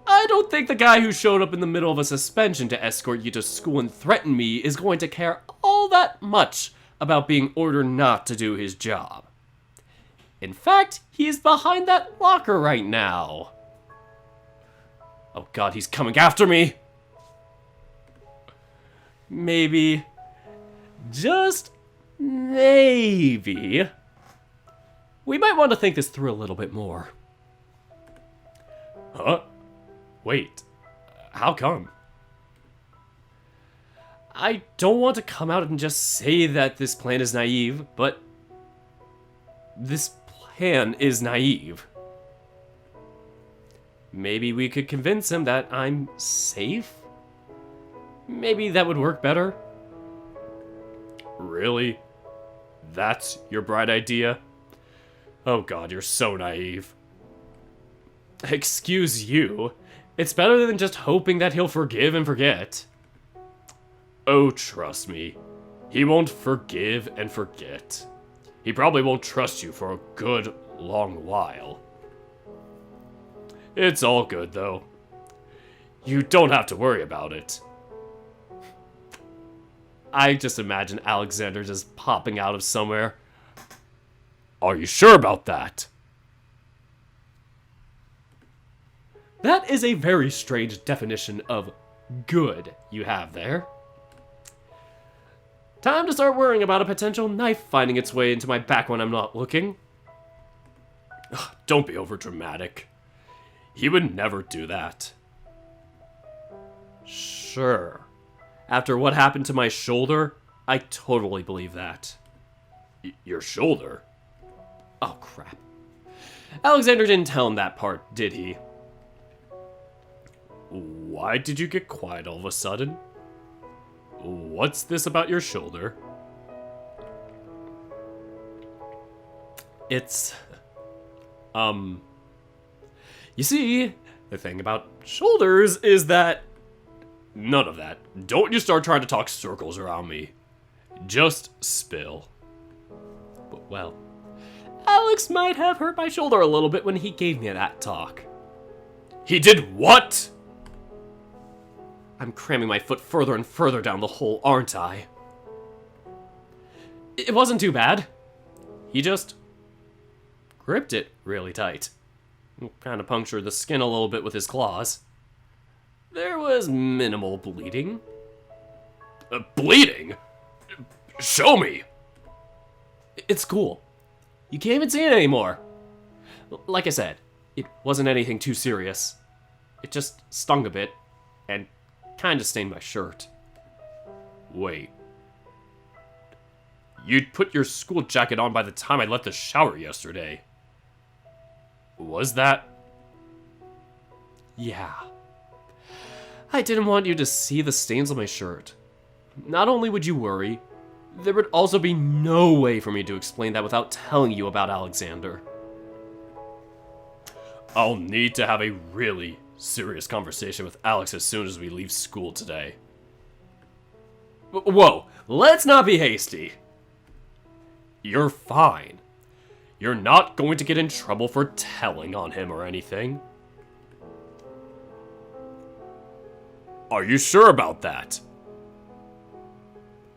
I don't think the guy who showed up in the middle of a suspension to escort you to school and threaten me is going to care all that much about being ordered not to do his job. In fact, he's behind that locker right now. Oh god, he's coming after me! Maybe, just maybe, we might want to think this through a little bit more. Huh? Wait, how come? I don't want to come out and just say that this plan is naive, but this plan is naive. Maybe we could convince him that I'm safe? Maybe that would work better. Really? That's your bright idea? Oh god, you're so naive. Excuse you. It's better than just hoping that he'll forgive and forget. Oh, trust me. He won't forgive and forget. He probably won't trust you for a good long while. It's all good, though. You don't have to worry about it. I just imagine Alexander just popping out of somewhere. Are you sure about that? That is a very strange definition of good you have there. Time to start worrying about a potential knife finding its way into my back when I'm not looking. Ugh, don't be overdramatic. He would never do that. Sure. After what happened to my shoulder, I totally believe that. Your shoulder? Oh, crap. Alexander didn't tell him that part, did he? Why did you get quiet all of a sudden? What's this about your shoulder? It's... You see, the thing about shoulders is that... None of that. Don't you start trying to talk circles around me. Just spill. But, well, Alex might have hurt my shoulder a little bit when he gave me that talk. He did what? I'm cramming my foot further and further down the hole, aren't I? It wasn't too bad. He just gripped it really tight. Kind of punctured the skin a little bit with his claws. There was minimal bleeding. Bleeding? Show me! It's cool. You can't even see it anymore. Like I said, it wasn't anything too serious. It just stung a bit, and kind of stained my shirt. Wait. You'd put your school jacket on by the time I left the shower yesterday. Was that? Yeah. I didn't want you to see the stains on my shirt. Not only would you worry, there would also be no way for me to explain that without telling you about Alexander. I'll need to have a really serious conversation with Alex as soon as we leave school today. Whoa, let's not be hasty. You're fine. You're not going to get in trouble for telling on him or anything. Are you sure about that?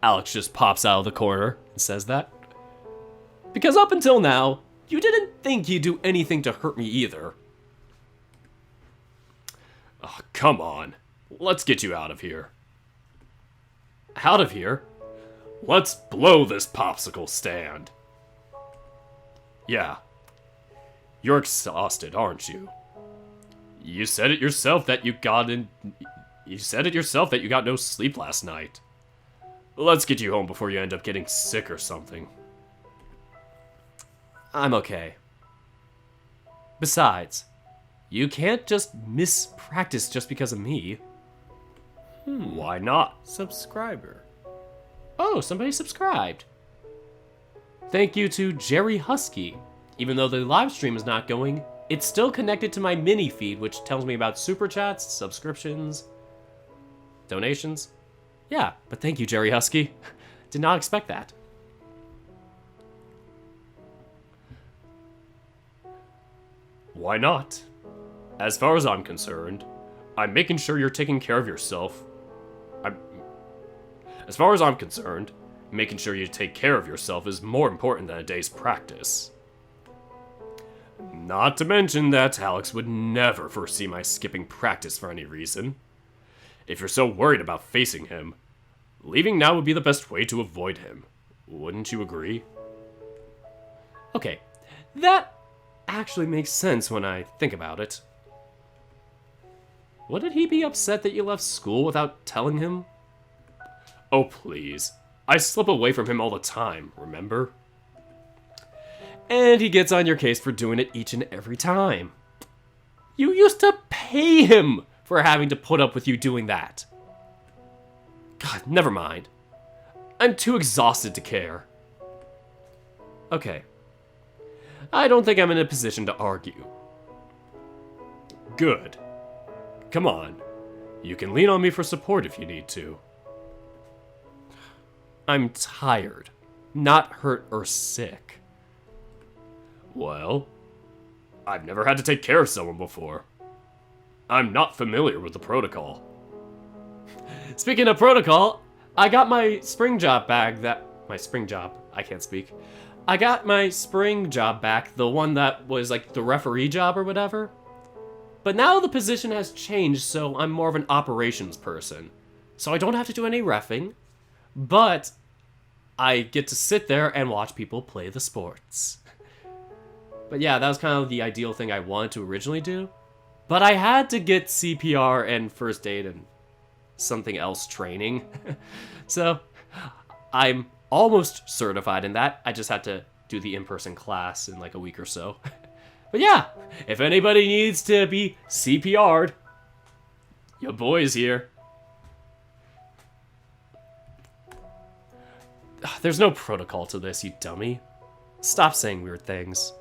Alex just pops out of the corner and says that. Because up until now, you didn't think he'd do anything to hurt me either. Oh, come on. Let's get you out of here. Out of here? Let's blow this popsicle stand. Yeah. You're exhausted, aren't you? You said it yourself that you got no sleep last night. Let's get you home before you end up getting sick or something. I'm okay. Besides, you can't just miss practice just because of me. Why not? Subscriber. Oh, somebody subscribed. Thank you to Jerry Husky. Even though the live stream is not going, it's still connected to my mini feed, which tells me about super chats, subscriptions, donations. Yeah, but thank you, Jerry Husky. Did not expect that. Why not? As far as I'm concerned, I'm making sure you're taking care of yourself. As far as I'm concerned, making sure you take care of yourself is more important than a day's practice. Not to mention that Alex would never foresee my skipping practice for any reason. If you're so worried about facing him, leaving now would be the best way to avoid him. Wouldn't you agree? Okay, that actually makes sense when I think about it. Wouldn't he be upset that you left school without telling him? Oh, please. I slip away from him all the time, remember? And he gets on your case for doing it each and every time. You used to pay him for having to put up with you doing that. God, never mind. I'm too exhausted to care. Okay. I don't think I'm in a position to argue. Good. Come on. You can lean on me for support if you need to. I'm tired, not hurt or sick. Well, I've never had to take care of someone before. I'm not familiar with the protocol. Speaking of protocol, I got my spring job back I can't speak. I got my spring job back, the one that was like the referee job or whatever. But now the position has changed, so I'm more of an operations person. So I don't have to do any reffing. But I get to sit there and watch people play the sports. But yeah, that was kind of the ideal thing I wanted to originally do. But I had to get CPR and first aid and something else training. So I'm almost certified in that. I just had to do the in-person class in like a week or so. But yeah, if anybody needs to be CPR'd, your boy's here. There's no protocol to this, you dummy. Stop saying weird things.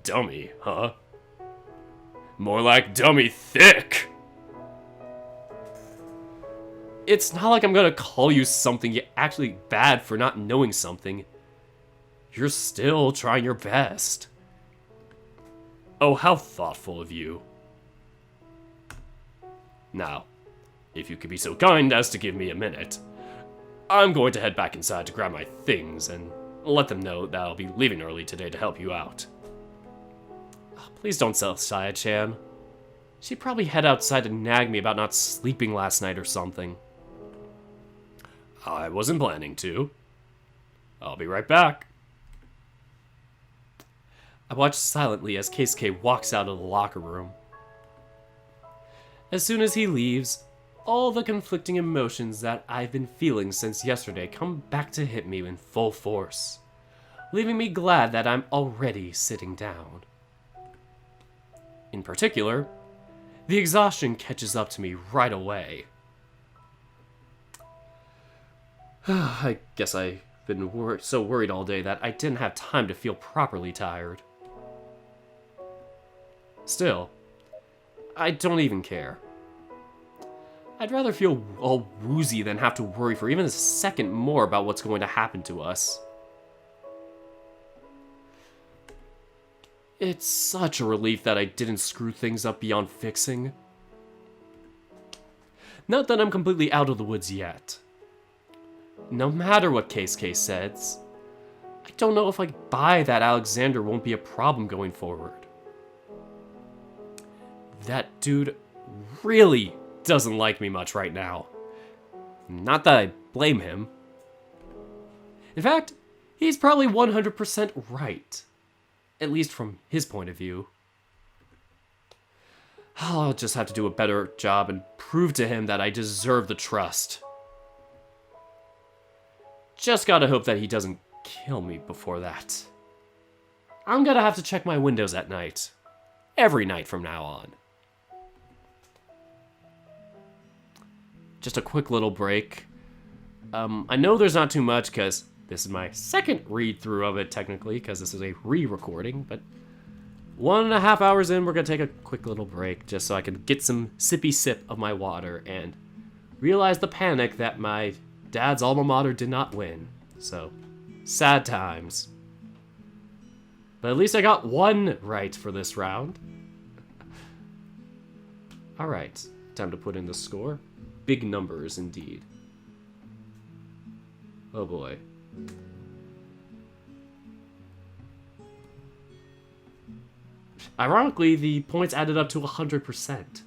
Dummy, huh? More like dummy thick. It's not like I'm gonna call you something you're actually bad for not knowing something. You're still trying your best. Oh, how thoughtful of you. Now, if you could be so kind as to give me a minute, I'm going to head back inside to grab my things and Let them know that I'll be leaving early today to help you out. Oh, please don't tell Saya-chan. She'd probably head outside to nag me about not sleeping last night or something. I wasn't planning to. I'll be right back. I watch silently as Keisuke walks out of the locker room. As soon as he leaves, all the conflicting emotions that I've been feeling since yesterday come back to hit me in full force, leaving me glad that I'm already sitting down. In particular, the exhaustion catches up to me right away. I guess I've been so worried all day that I didn't have time to feel properly tired. Still, I don't even care. I'd rather feel all woozy than have to worry for even a second more about what's going to happen to us. It's such a relief that I didn't screw things up beyond fixing. Not that I'm completely out of the woods yet. No matter what Keisuke says, I don't know if I buy that Alexander won't be a problem going forward. That dude really doesn't like me much right now. Not that I blame him. In fact, he's probably 100% right. At least from his point of view. I'll just have to do a better job and prove to him that I deserve the trust. Just gotta hope that he doesn't kill me before that. I'm gonna have to check my windows at night. Every night from now on. Just a quick little break. I know there's not too much because this is my second read-through of it technically, because this is a re-recording, but 1.5 hours in, we're gonna take a quick little break just so I can get some sippy sip of my water and realize the panic that my dad's alma mater did not win. So, sad times. But at least I got one right for this round. Alright, time to put in the score. Big numbers indeed. Oh boy. Ironically, the points added up to 100%.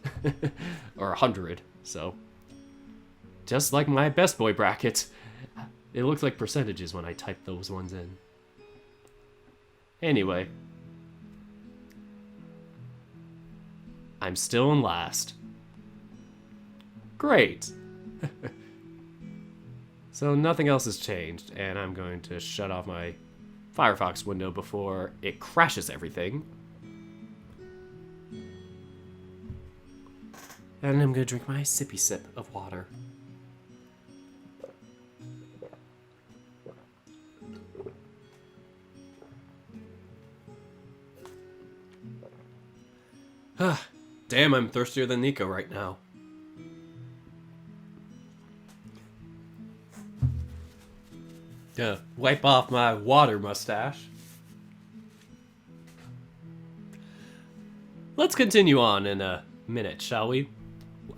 Or 100, so. Just like my best boy bracket. It looks like percentages when I type those ones in. Anyway. I'm still in last. Great. So nothing else has changed, and I'm going to shut off my Firefox window before it crashes everything. And I'm going to drink my sippy sip of water. Damn, I'm thirstier than Nico right now. Wipe off my water mustache. Let's continue on in a minute, shall we?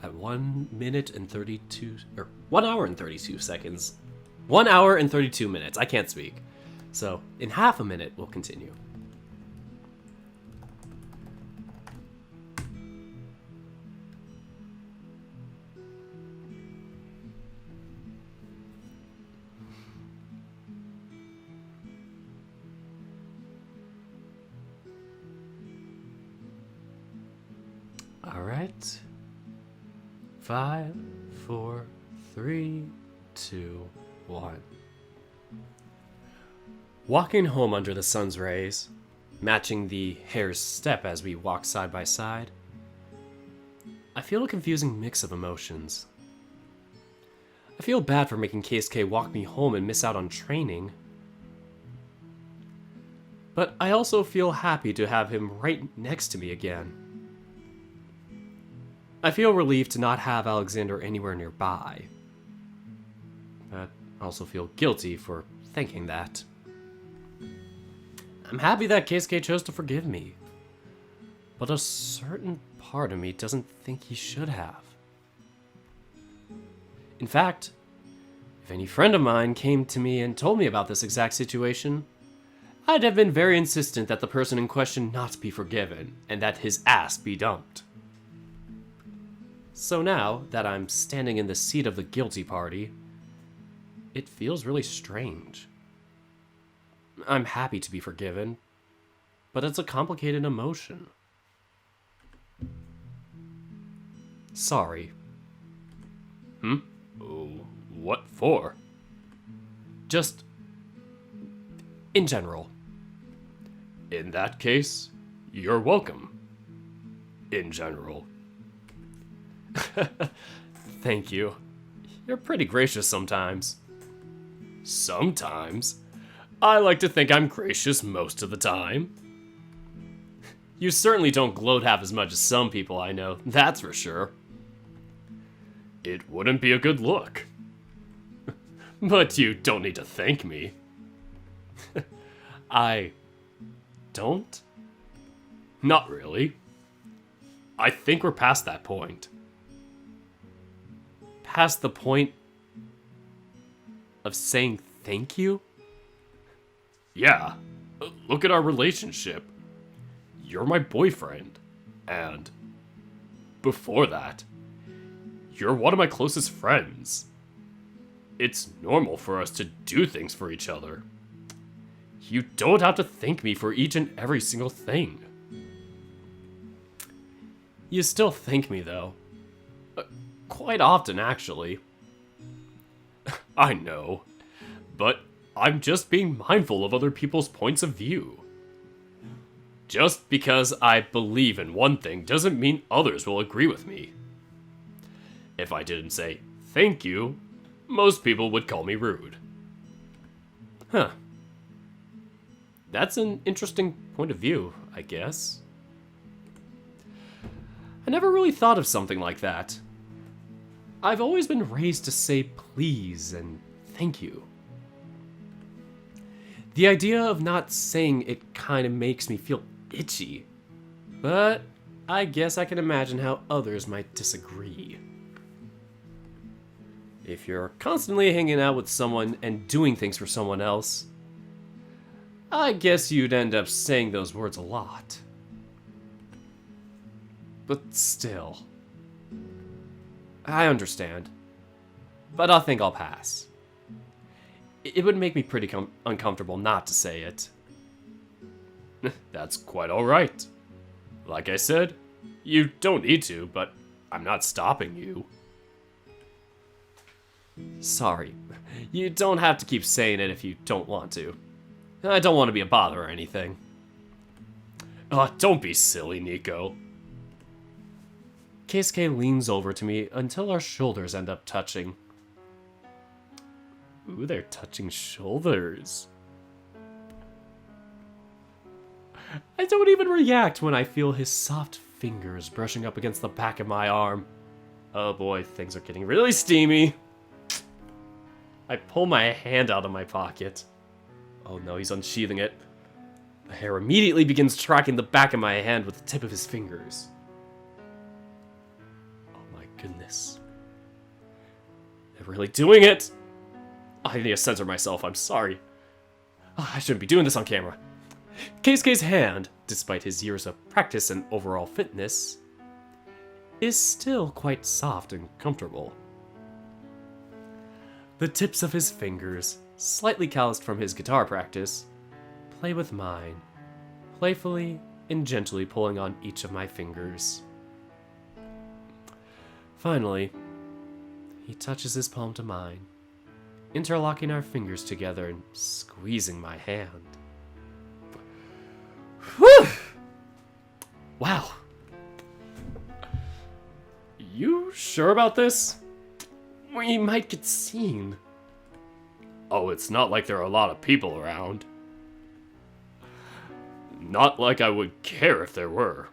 At 1 minute and 32, or 1 hour and 32 seconds. 1 hour and 32 minutes. I can't speak. So, in half a minute, we'll continue. All right. 5, 4, 3, 2, 1. Walking home under the sun's rays, matching the hare's step as we walk side by side, I feel a confusing mix of emotions. I feel bad for making Keisuke walk me home and miss out on training. But I also feel happy to have him right next to me again. I feel relieved to not have Alexander anywhere nearby. But I also feel guilty for thinking that. I'm happy that Keisuke chose to forgive me. But a certain part of me doesn't think he should have. In fact, If any friend of mine came to me and told me about this exact situation, I'd have been very insistent that the person in question not be forgiven and that his ass be dumped. So now that I'm standing in the seat of the guilty party, it feels really strange. I'm happy to be forgiven, but it's a complicated emotion. Sorry. What for? Just in general. In that case, you're welcome. In general. Thank you. You're pretty gracious sometimes. Sometimes. I like to think I'm gracious most of the time. You certainly don't gloat half as much as some people I know, that's for sure. It wouldn't be a good look. But you don't need to thank me. I don't? Not really. I think we're past that point. Past the point of saying thank you? Yeah. Look at our relationship. You're my boyfriend. And before that, you're one of my closest friends. It's normal for us to do things for each other. You don't have to thank me for each and every single thing. You still thank me, though. Quite often, actually. I know, but I'm just being mindful of other people's points of view. Just because I believe in one thing doesn't mean others will agree with me. If I didn't say thank you, most people would call me rude. Huh. That's an interesting point of view, I guess. I never really thought of something like that. I've always been raised to say please and thank you. The idea of not saying it kind of makes me feel itchy, but I guess I can imagine how others might disagree. If you're constantly hanging out with someone and doing things for someone else, I guess you'd end up saying those words a lot. But still, I understand. But I think I'll pass. It would make me pretty uncomfortable not to say it. That's quite alright. Like I said, you don't need to, but I'm not stopping you. Sorry. You don't have to keep saying it if you don't want to. I don't want to be a bother or anything. Don't be silly, Nico. Keisuke leans over to me until our shoulders end up touching. Ooh, they're touching shoulders. I don't even react when I feel his soft fingers brushing up against the back of my arm. Oh boy, things are getting really steamy. I pull my hand out of my pocket. Oh no, he's unsheathing it. The hair immediately begins tracking the back of my hand with the tip of his fingers. Oh my goodness. They're really doing it! I need to censor myself, I'm sorry. I shouldn't be doing this on camera. Keisuke's hand, despite his years of practice and overall fitness, is still quite soft and comfortable. The tips of his fingers, slightly calloused from his guitar practice, play with mine, playfully and gently pulling on each of my fingers. Finally, he touches his palm to mine, interlocking our fingers together and squeezing my hand. Whew! Wow. You sure about this? We might get seen. Oh, it's not like there are a lot of people around. Not like I would care if there were.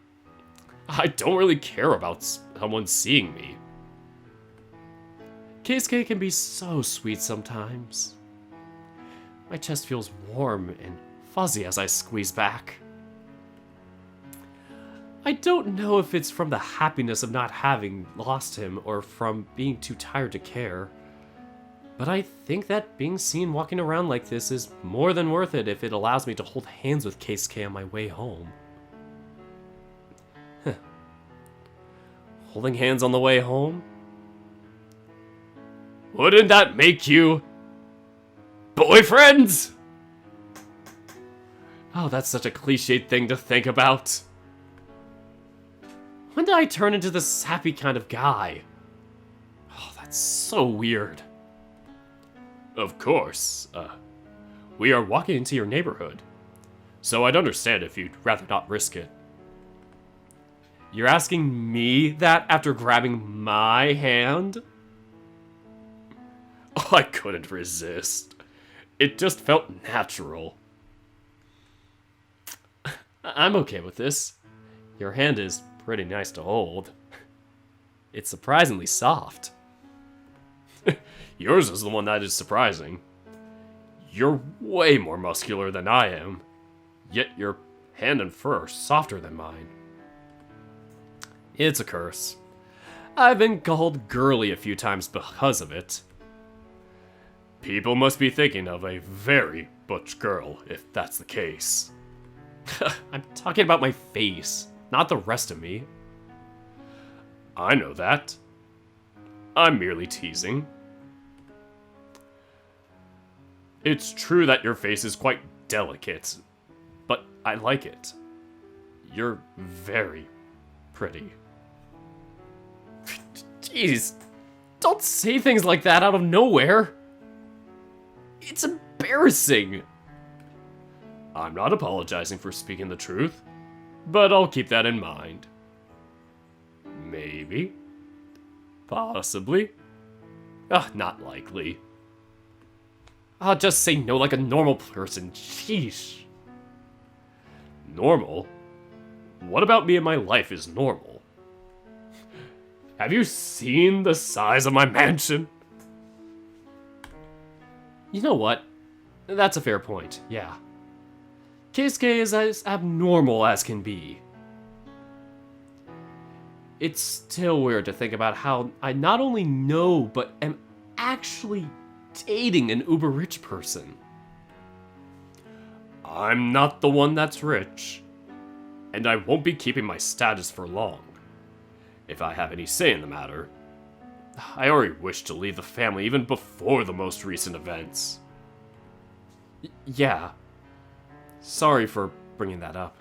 I don't really care about someone seeing me. Keisuke can be so sweet sometimes. My chest feels warm and fuzzy as I squeeze back. I don't know if it's from the happiness of not having lost him or from being too tired to care. But I think that being seen walking around like this is more than worth it if it allows me to hold hands with Keisuke on my way home. Holding hands on the way home? Wouldn't that make you boyfriends? Oh, that's such a cliched thing to think about. When did I turn into this happy kind of guy? Oh, that's so weird. Of course. We are walking into your neighborhood, so I'd understand if you'd rather not risk it. You're asking me that after grabbing my hand? Oh, I couldn't resist. It just felt natural. I'm okay with this. Your hand is pretty nice to hold. It's surprisingly soft. Yours is the one that is surprising. You're way more muscular than I am, yet your hand and fur are softer than mine. It's a curse. I've been called girly a few times because of it. People must be thinking of a very butch girl, if that's the case. I'm talking about my face, not the rest of me. I know that. I'm merely teasing. It's true that your face is quite delicate, but I like it. You're very pretty. Jeez, don't say things like that out of nowhere. It's embarrassing. I'm not apologizing for speaking the truth, but I'll keep that in mind. Maybe. Possibly. Not likely. I'll just say no like a normal person. Sheesh. Normal? What about me and my life is normal? Have you seen the size of my mansion? You know what? That's a fair point, yeah. Keisuke is as abnormal as can be. It's still weird to think about how I not only know, but am actually dating an uber rich person. I'm not the one that's rich, and I won't be keeping my status for long. If I have any say in the matter, I already wish to leave the family even before the most recent events. Yeah. Sorry for bringing that up.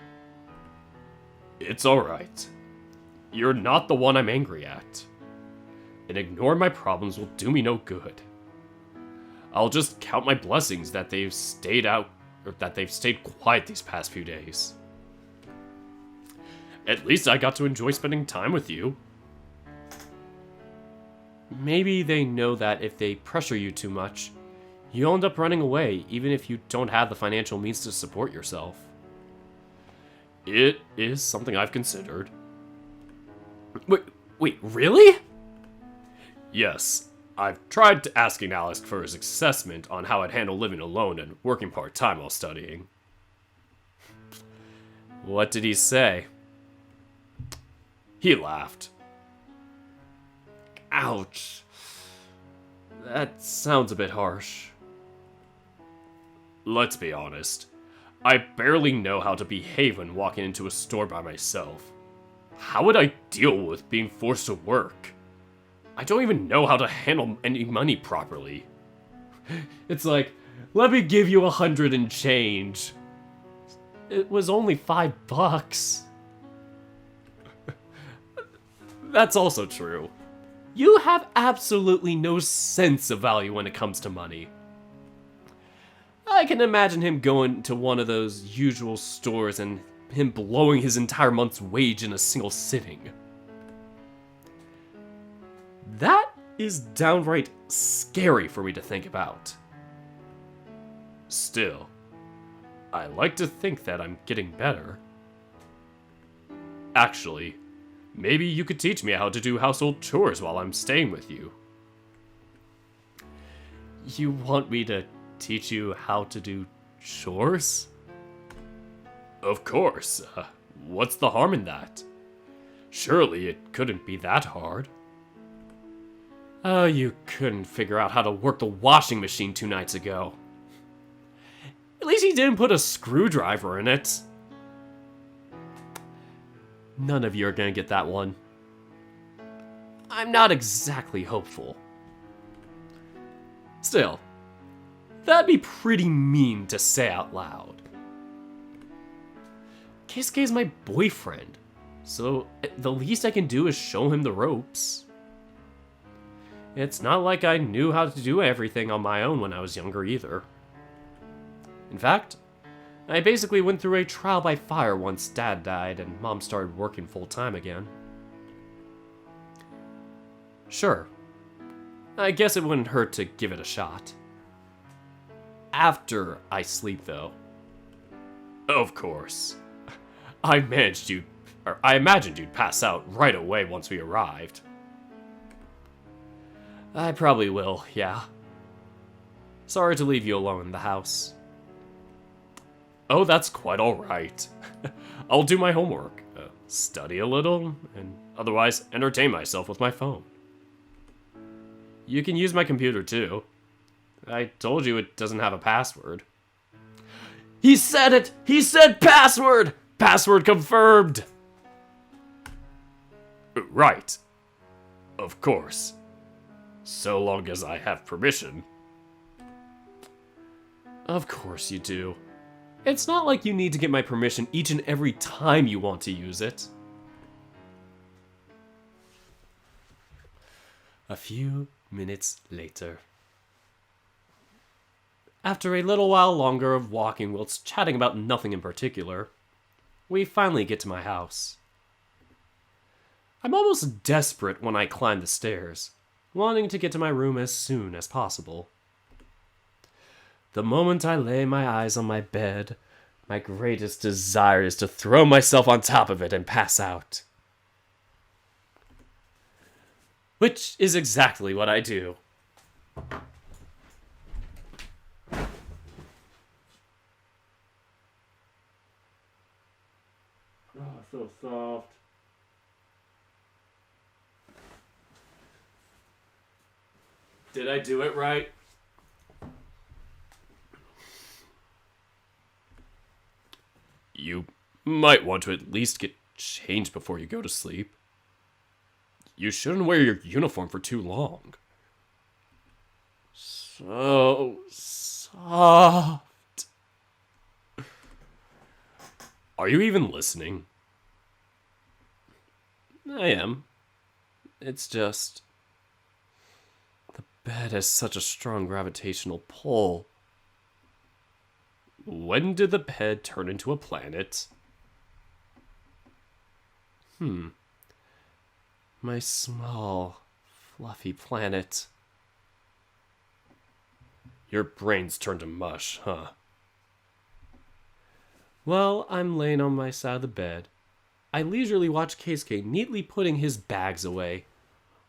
It's alright. You're not the one I'm angry at. And ignoring my problems will do me no good. I'll just count my blessings that they've stayed quiet these past few days. At least I got to enjoy spending time with you. Maybe they know that if they pressure you too much, you'll end up running away, even if you don't have the financial means to support yourself. It is something I've considered. Wait, really? Yes, I've tried asking Alex for his assessment on how I'd handle living alone and working part-time while studying. What did he say? He laughed. Ouch. That sounds a bit harsh. Let's be honest. I barely know how to behave when walking into a store by myself. How would I deal with being forced to work? I don't even know how to handle any money properly. It's like, let me give you 100 and change. It was only $5. That's also true. You have absolutely no sense of value when it comes to money. I can imagine him going to one of those usual stores and him blowing his entire month's wage in a single sitting. That is downright scary for me to think about. Still, I like to think that I'm getting better. Actually, maybe you could teach me how to do household chores while I'm staying with you. You want me to teach you how to do chores? Of course. What's the harm in that? Surely it couldn't be that hard. Oh, you couldn't figure out how to work the washing machine 2 nights ago. At least he didn't put a screwdriver in it. None of you are gonna get that one. I'm not exactly hopeful. Still, that'd be pretty mean to say out loud. Keisuke's my boyfriend, so the least I can do is show him the ropes. It's not like I knew how to do everything on my own when I was younger either. In fact, I basically went through a trial by fire once Dad died and Mom started working full-time again. Sure, I guess it wouldn't hurt to give it a shot. After I sleep, though. Of course. I imagined you'd pass out right away once we arrived. I probably will, yeah. Sorry to leave you alone in the house. Oh, that's quite alright. I'll do my homework, study a little, and otherwise entertain myself with my phone. You can use my computer too. I told you it doesn't have a password. He said it! He said password! Password confirmed! Right. Of course. So long as I have permission. Of course you do. It's not like you need to get my permission each and every time you want to use it. A few minutes later. After a little while longer of walking whilst chatting about nothing in particular, we finally get to my house. I'm almost desperate when I climb the stairs, wanting to get to my room as soon as possible. The moment I lay my eyes on my bed, my greatest desire is to throw myself on top of it and pass out. Which is exactly what I do. Oh, so soft. Did I do it right? You might want to at least get changed before you go to sleep. You shouldn't wear your uniform for too long. So soft. Are you even listening? I am. It's just... the bed has such a strong gravitational pull. When did the bed turn into a planet? My small, fluffy planet. Your brain's turned to mush, huh? While I'm laying on my side of the bed, I leisurely watch Keisuke neatly putting his bags away.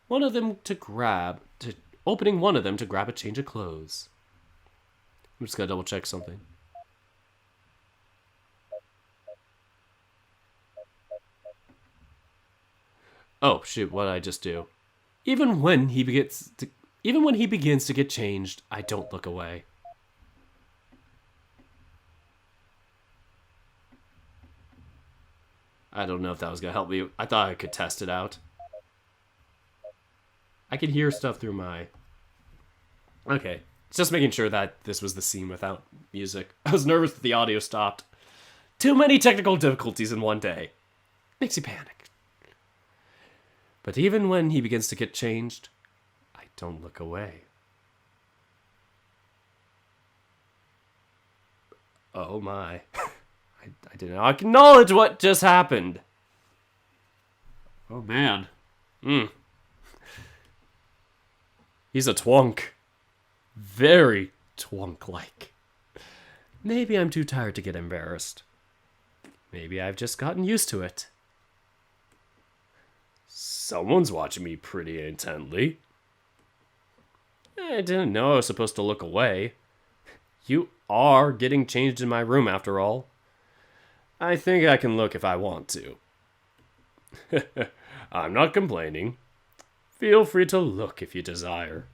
Opening one of them to grab a change of clothes. I'm just gonna double check something. Oh shoot, what did I just do? Even when he begins to get changed, I don't look away. I don't know if that was gonna help me. I thought I could test it out. I can hear stuff through my... Okay, just making sure that this was the scene without music. I was nervous that the audio stopped. Too many technical difficulties in one day. Makes you panic. But even when he begins to get changed, I don't look away. Oh my. I did not acknowledge what just happened. Oh man. He's a twunk. Very twunk-like. Maybe I'm too tired to get embarrassed. Maybe I've just gotten used to it. Someone's watching me pretty intently. I didn't know I was supposed to look away. You are getting changed in my room after all. I think I can look if I want to. I'm not complaining. Feel free to look if you desire.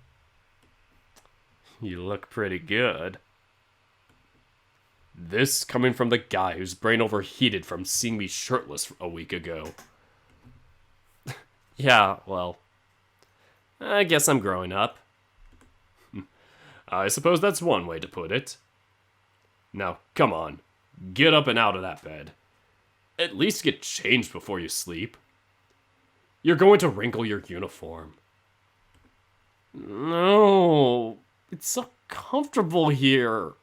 You look pretty good. This coming from the guy whose brain overheated from seeing me shirtless a week ago. Yeah, well, I guess I'm growing up. I suppose that's one way to put it. Now, come on. Get up and out of that bed. At least get changed before you sleep. You're going to wrinkle your uniform. No, it's so comfortable here.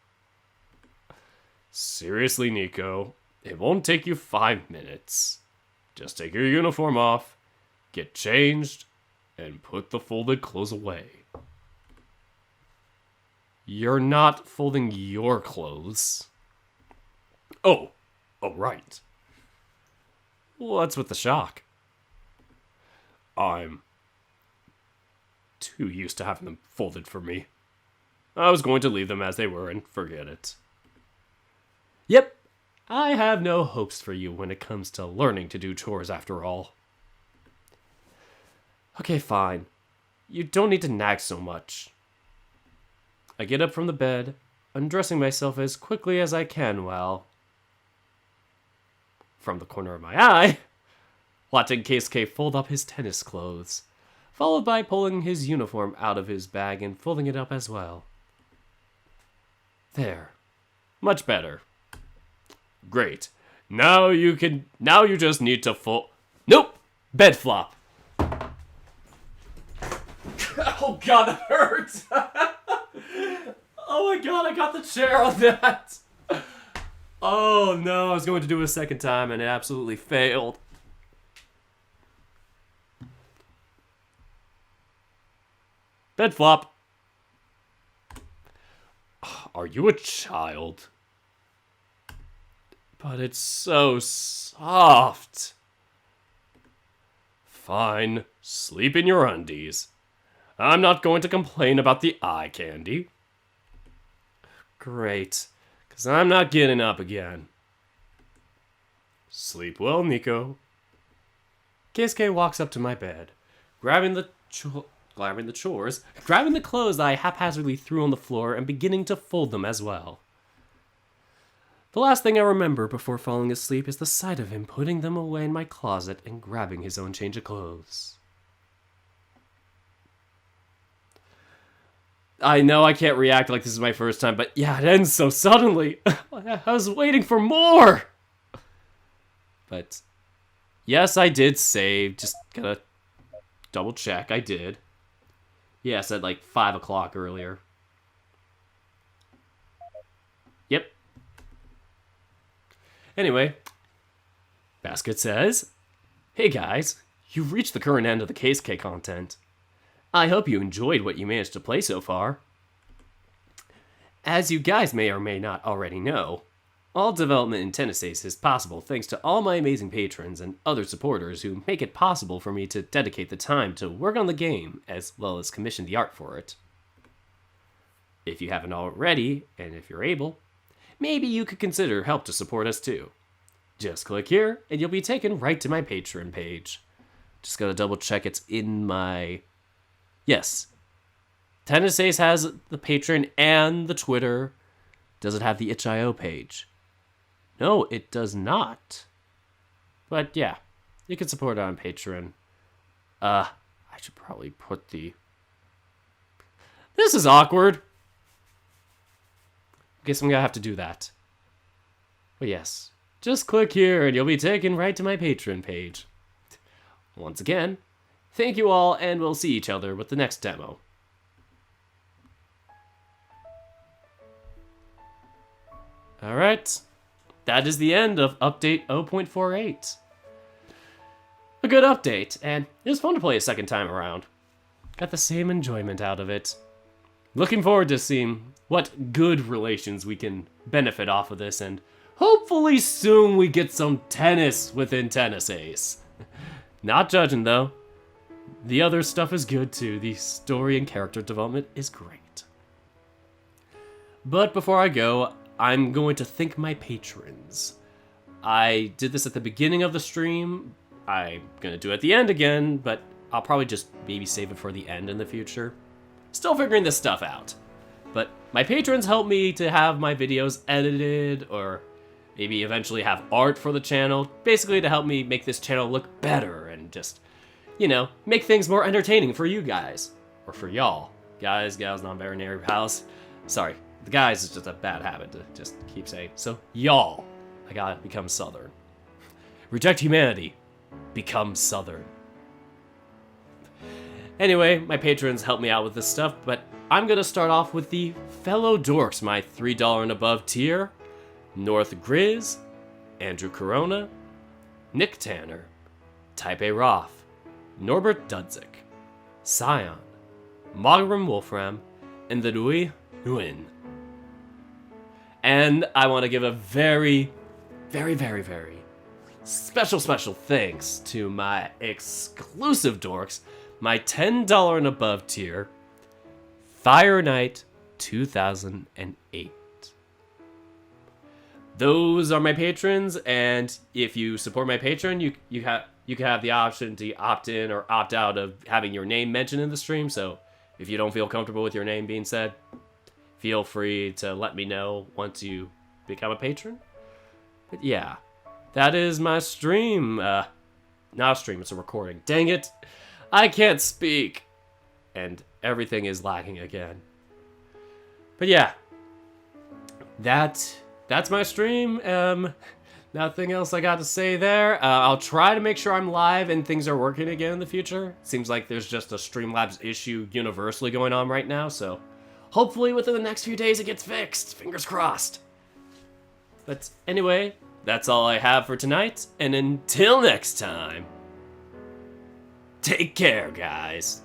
Seriously, Nico, it won't take you 5 minutes. Just take your uniform off, get changed, and put the folded clothes away. You're not folding your clothes. Oh, right. What's with the shock? I'm too used to having them folded for me. I was going to leave them as they were and forget it. Yep, I have no hopes for you when it comes to learning to do chores after all. Okay, fine. You don't need to nag so much. I get up from the bed, undressing myself as quickly as I can while, from the corner of my eye, watching Keisuke fold up his tennis clothes, followed by pulling his uniform out of his bag and folding it up as well. There. Much better. Great. Now you just need to Nope! Bed flop. Oh god, that hurts! Oh my god, I got the chair on that! Oh no, I was going to do it a second time and it absolutely failed. Bed flop. Are you a child? But it's so soft. Fine, sleep in your undies. I'm not going to complain about the eye candy. Great, because I'm not getting up again. Sleep well, Nico. Keisuke walks up to my bed, grabbing the clothes I haphazardly threw on the floor and beginning to fold them as well. The last thing I remember before falling asleep is the sight of him putting them away in my closet and grabbing his own change of clothes. I know I can't react like this is my first time, but yeah, it ends so suddenly. I was waiting for more. But yes, I did save. Just gotta double check. I did. Yeah, I said like 5 o'clock earlier. Yep. Anyway, Basket says, "Hey guys, you've reached the current end of the Keisuke content. I hope you enjoyed what you managed to play so far. As you guys may or may not already know, all development in Tennis Ace is possible thanks to all my amazing patrons and other supporters who make it possible for me to dedicate the time to work on the game as well as commission the art for it. If you haven't already, and if you're able, maybe you could consider help to support us too. Just click here and you'll be taken right to my Patreon page. Just gotta double check it's in my... Yes. Tennis Ace has the Patreon and the Twitter. Does it have the itch.io page? No, it does not. But yeah, you can support it on Patreon. I should probably put the... This is awkward. Guess I'm gonna have to do that. But yes, just click here and you'll be taken right to my Patreon page. Once again, thank you all, and we'll see each other with the next demo. Alright, that is the end of Update 0.48. A good update, and it was fun to play a second time around. Got the same enjoyment out of it. Looking forward to seeing what good relations we can benefit off of this, and hopefully soon we get some tennis within Tennis Ace. Not judging though. The other stuff is good too. The story and character development is great. But before I go, I'm going to thank my patrons. I did this at the beginning of the stream. I'm going to do it at the end again, but I'll probably just maybe save it for the end in the future. Still figuring this stuff out. But my patrons help me to have my videos edited, or maybe eventually have art for the channel, basically to help me make this channel look better and just, you know, make things more entertaining for you guys. Or for y'all. Guys, gals, non-binary pals. Sorry, the guys is just a bad habit to just keep saying. So, y'all, I gotta become Southern. Reject humanity, become Southern. Anyway, my patrons help me out with this stuff, but I'm gonna start off with the fellow dorks, my $3 and above tier. North Grizz, Andrew Corona, Nick Tanner, Type A Roth, Norbert Dudzik, Scion, Mogrim Wolfram, and the Dui Nguyen. And I want to give a very, very, very, very special thanks to my exclusive dorks, my $10 and above tier, Fire Knight 2008. Those are my patrons, and if you support my patron, you can have the option to opt in or opt out of having your name mentioned in the stream. So if you don't feel comfortable with your name being said, feel free to let me know once you become a patron. But yeah, that is my stream. Not a stream, it's a recording. Dang it, I can't speak, and everything is lagging again. But yeah, that's my stream. Nothing else I got to say there. I'll try to make sure I'm live and things are working again in the future. Seems like there's just a Streamlabs issue universally going on right now, so hopefully within the next few days it gets fixed. Fingers crossed. But anyway, that's all I have for tonight, and until next time, take care, guys.